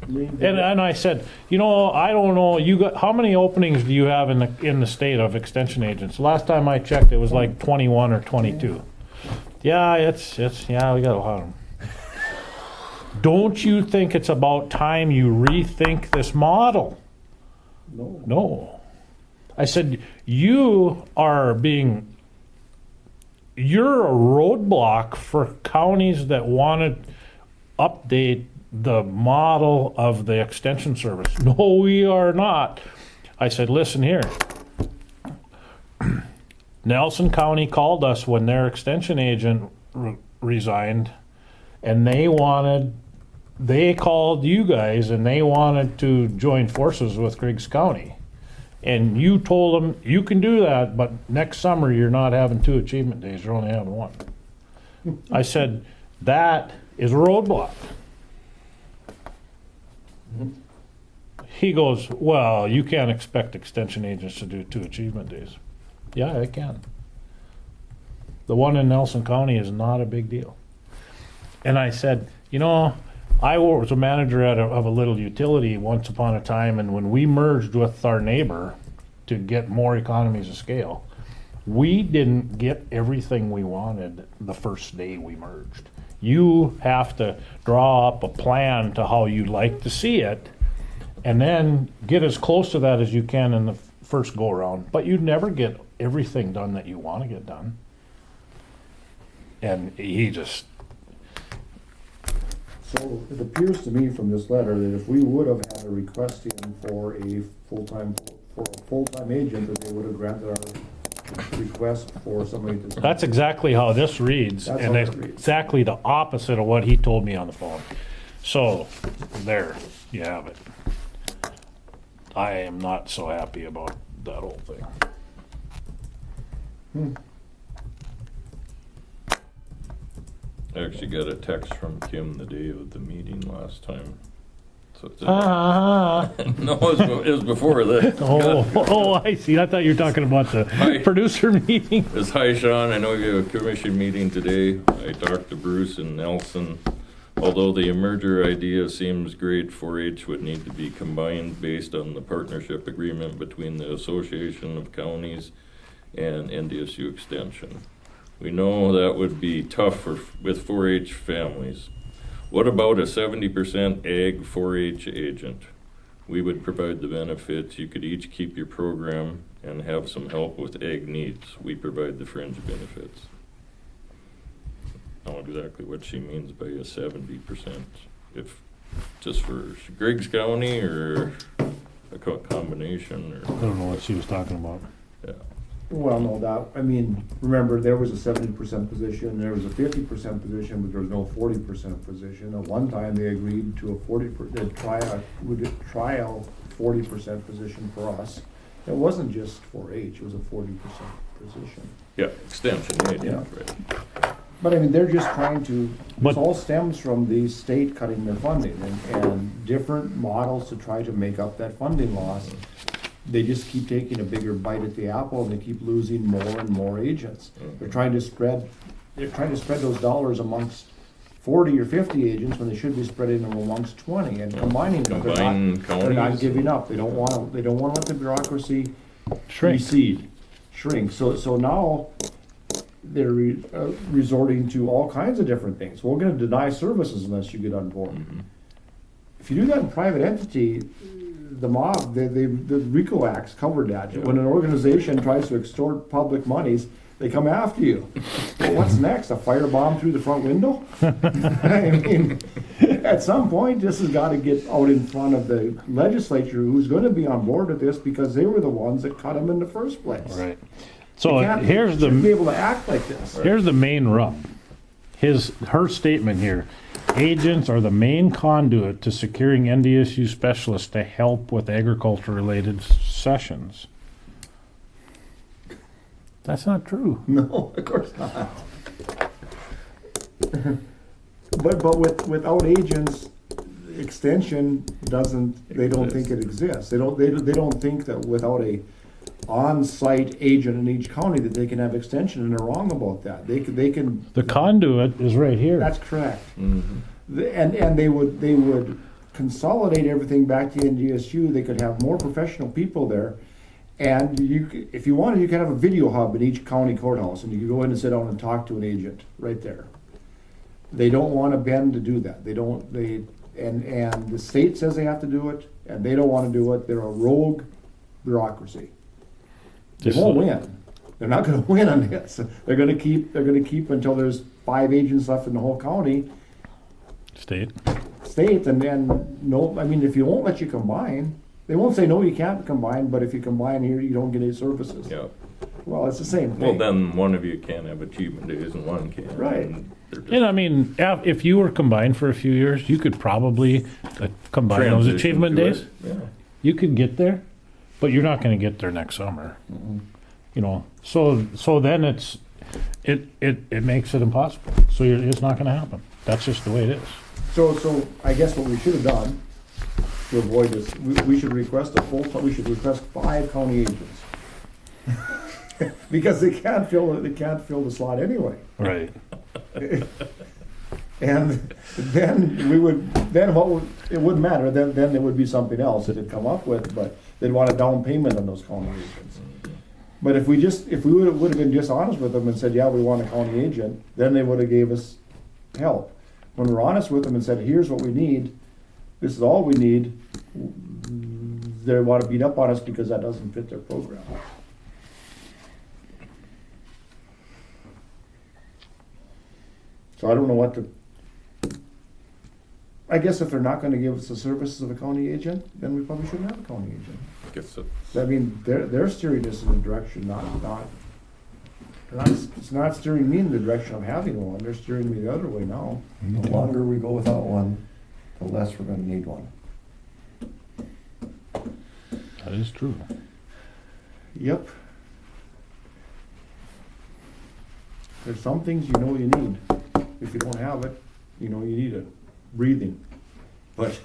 And I said, you know, I don't know. You got how many openings do you have in the state of extension agents? Last time I checked, it was like 21 or 22. Yeah, it's yeah, we got a lot of them. Don't you think it's about time you rethink this model? No. I said, you're a roadblock for counties that want to update the model of the extension service. No, we are not. I said, listen here. Nelson County called us when their extension agent resigned, and they called you guys and they wanted to join forces with Griggs County. And you told them, you can do that, but next summer you're not having 2 achievement days, you're only having 1. I said, that is a roadblock. He goes, well, you can't expect extension agents to do 2 achievement days. Yeah, I can. The one in Nelson County is not a big deal. And I said, you know, I was a manager of a little utility once upon a time, and when we merged with our neighbor to get more economies of scale, we didn't get everything we wanted the first day we merged. You have to draw up a plan to how you'd like to see it, and then get as close to that as you can in the first go around. But you'd never get everything done that you want to get done. And he just... So it appears to me from this letter that if we would have had a request in for a full-time agent, that they would have granted our request for somebody to. That's exactly how this reads, That's and how it's it reads. exactly the opposite of what he told me on the phone. So, there, you have it. I am not so happy about that whole thing. I actually got a text from Kim the day of the meeting last time. So it's no, it was before that. Oh, I see. I thought you were talking about the Hi. producer meeting. It's, hi, Sean. I know you have a commission meeting today. I talked to Bruce and Nelson. Although the merger idea seems great, 4-H would need to be combined based on the partnership agreement between the Association of Counties and NDSU Extension. We know that would be tough with 4-H families. What about a 70% ag 4-H agent? We would provide the benefits. You could each keep your program and have some help with ag needs. We provide the fringe benefits. I don't know exactly what she means by a 70%. If just for Griggs County or a combination, or I don't know what she was talking about. yeah. Well, no, that, I mean, remember, there was a 70% position, there was a 50% position, but there was no 40% position. At one time, they agreed to a 40% position for us. It wasn't just 4-H, it was a 40% position. Yeah, extension, Yeah. right. But I mean, they're just trying to, But- this all stems from the state cutting their funding and different models to try to make up that funding loss. They just keep taking a bigger bite at the apple and they keep losing more and more agents. They're trying to spread those dollars amongst 40 or 50 agents when they should be spreading them amongst 20 and combining them. Combine They're not counties. giving up. They don't wanna let the bureaucracy Shrink. shrink. So now they're resorting to all kinds of different things. We're gonna deny services unless you get on board. Mhm. If you do that in private entity, the mob, the RICO Acts covered that. When an organization tries to extort public monies, they come after you. Well, what's next? A firebomb through the front window? I mean, at some point, this has got to get out in front of the legislature, who's going to be on board with this because they were the ones that cut them in the first place. Right. You So can't- here's shouldn't be the, able to act like this. here's the main rub. Her statement here, agents are the main conduit to securing NDSU specialists to help with agriculture-related sessions. That's not true. No, of course not. But without agents, extension they don't think it exists. They don't think that without a on-site agent in each county that they can have extension, and they're wrong about that. They can. The conduit is right here. That's correct. Mm-hmm. And they would consolidate everything back to NDSU. They could have more professional people there. And if you wanted, you could have a video hub in each county courthouse, and you could go in and sit down and talk to an agent right there. They don't want to bend to do that. And the state says they have to do it, and they don't want to do it. They're a rogue bureaucracy. They won't win. They're not going to win on this. They're going to keep until there's 5 agents left in the whole county. State. And then no. I mean, if you won't let you combine. They won't say, no, you can't combine, but if you combine here, you don't get any services. Yeah. Well, it's the same thing. Well, then one of you can't have achievement days and one can't. Right. And they're just And I mean, if you were combined for a few years, you could probably combine those transition achievement to days. it. Yeah. You could get there, but you're not going to get there next summer. You know, so then it makes it impossible. So it's not going to happen. That's just the way it is. So I guess what we should have done to avoid this, we should request we should request 5 county agents. Because they can't fill the slot anyway. Right. And then it wouldn't matter, then there would be something else that they'd come up with, but they'd want a down payment on those county agents. But if we would have been just honest with them and said, yeah, we want a county agent, then they would have gave us help. When we're honest with them and said, here's what we need, this is all we need, they want to beat up on us because that doesn't fit their program. So I don't know what I guess if they're not going to give us the services of a county agent, then we probably shouldn't have a county agent. I guess so. I mean, they're steering us in a direction, it's not steering me in the direction of having one, they're steering me the other way now. The longer we go without one, the less we're gonna need one. That is true. Yep. There's some things you know you need. If you don't have it, you know you need it. Breathing. But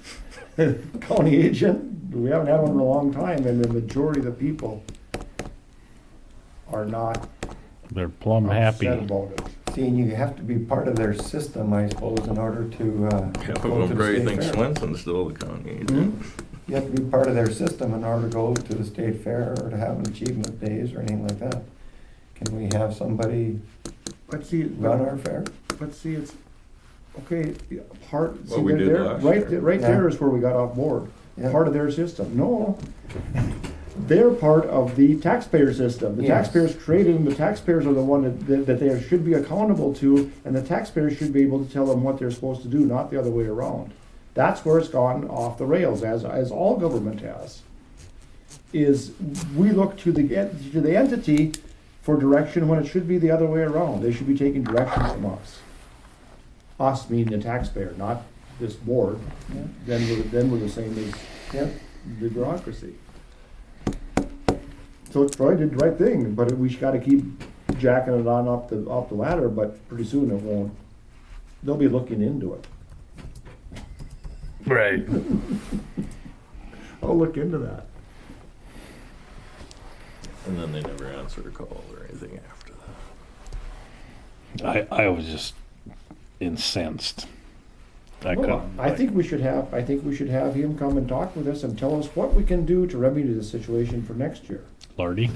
county agent, we haven't had one in a long time, and the majority of the people are not They're plumb happy. upset about it. See, and you have to be part of their system, I suppose, in order to, Yeah, go well, to the probably state think fair. Swenson's still the county agent. Hmm? You have to be part of their system in order to go to the state fair or to have an achievement days or anything like that. Can we have somebody But see, run our fair? it's, okay, part, Well, see, we did there, last right, year. right Yeah. there is where we got off board. Yeah. Part of their system. No. They're part of the taxpayer system. The Yes. taxpayers created them, the taxpayers are the one that they should be accountable to, and the taxpayers should be able to tell them what they're supposed to do, not the other way around. That's where it's gone off the rails, as all government has. Is we look to the entity for direction when it should be the other way around. They should be taking direction from us. Us meaning the taxpayer, not this board. Then we're the same as the bureaucracy. So Troy did the right thing, but we just gotta keep jacking it on up the ladder, but pretty soon it won't. They'll be looking into it. Right. I'll look into that. And then they never answered a call or anything after that. I was just incensed. Well, couldn't, I think we should have him come and talk with us and tell us what we can do to remedy the situation for next year. Lardy,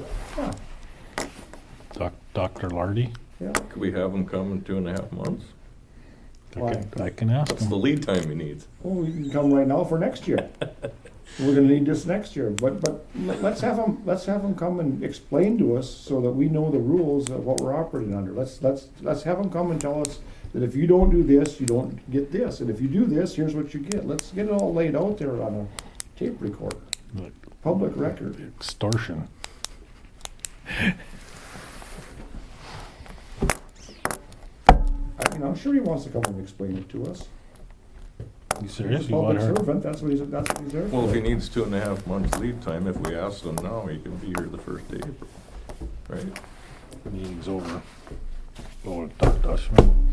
Yeah, Dr. Lardy, yeah. Could we have them come in 2.5 months? Why? I can ask That's the him. lead time he needs. Well, we can come right now for next year. We're gonna need this next year, but let's have them come and explain to us so that we know the rules of what we're operating under. Let's have them come and tell us that if you don't do this, you don't get this, and if you do this, here's what you get. Let's get it all laid out there on a tape recorder, Like public record. extortion. I mean, I'm sure he wants to come and explain it to us. You He's serious? a You want public her? servant, that's what he's there for. Well, if he needs 2.5 months lead time, if we ask him now, he can be here the first day, of April, right? Meeting's over. Go and talk to us. man.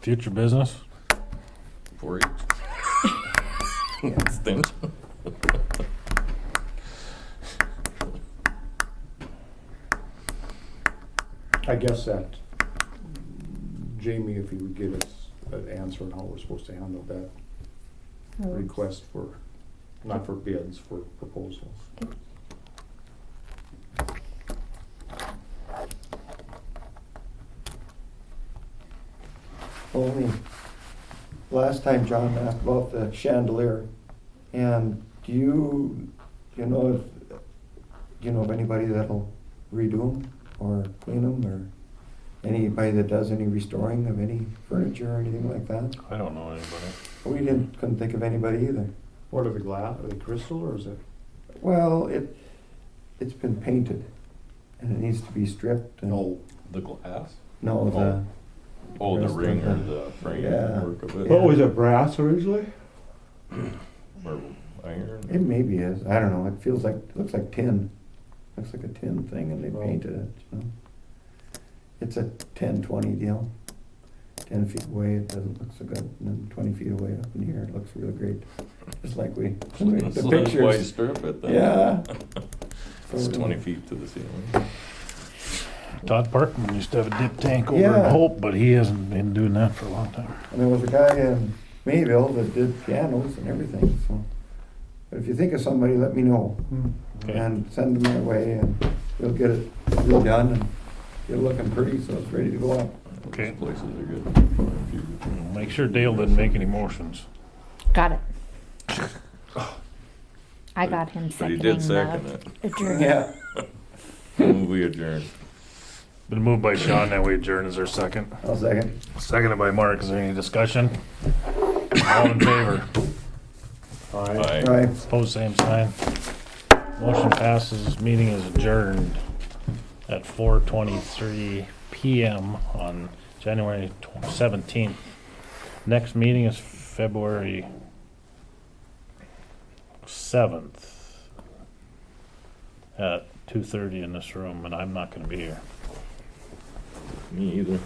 Future business? 4-H. Extension. I guess that Jamie, if he would give us an answer on how we're supposed to handle that request for, not for bids, for proposals. Only, last time John asked about the chandelier, and do you know of anybody that'll redo them or clean them, or anybody that does any restoring of any furniture or anything like that? I don't know anybody. We couldn't think of anybody either. What are the glass, are they crystal or is it? Well, it's been painted, and it needs to be stripped. And The glass? No, the Oh, the rest of ring or the- the frame yeah. work of it? What was it, brass originally? Or iron? it maybe is. I don't know. It looks like tin. Looks like a tin thing, and they Oh. painted it. You know? It's a 10-20 deal. 10 feet away, it doesn't look so good, and then 20 feet away up in here, it looks real great. Just like the So that's why you pictures. strip it then? Yeah. It's 20 feet to the ceiling. Todd Parkman used to have a dip tank over Yeah. in Hope, but he hasn't been doing that for a long time. And there was a guy in Mayville that did pianos and everything, so. But if you think of somebody, let me know, Okay. and send them my way, and we'll get it redone, and get it looking pretty, so it's ready to go up. Okay. Those places are good. Make sure Dale didn't make any motions. Got it. I got him But he seconding did second the it. adjournment. Yeah. Move we adjourn. Been moved by Sean, that we adjourn. Is there a second? I'll second. Seconded by Mark. Is there any discussion? All in favor? Aye. Right. Opposed, same sign. Motion passes. Meeting is adjourned at 4:23 PM on January 17th. Next meeting is February 7th at 2:30 in this room, and I'm not gonna be here. Me either.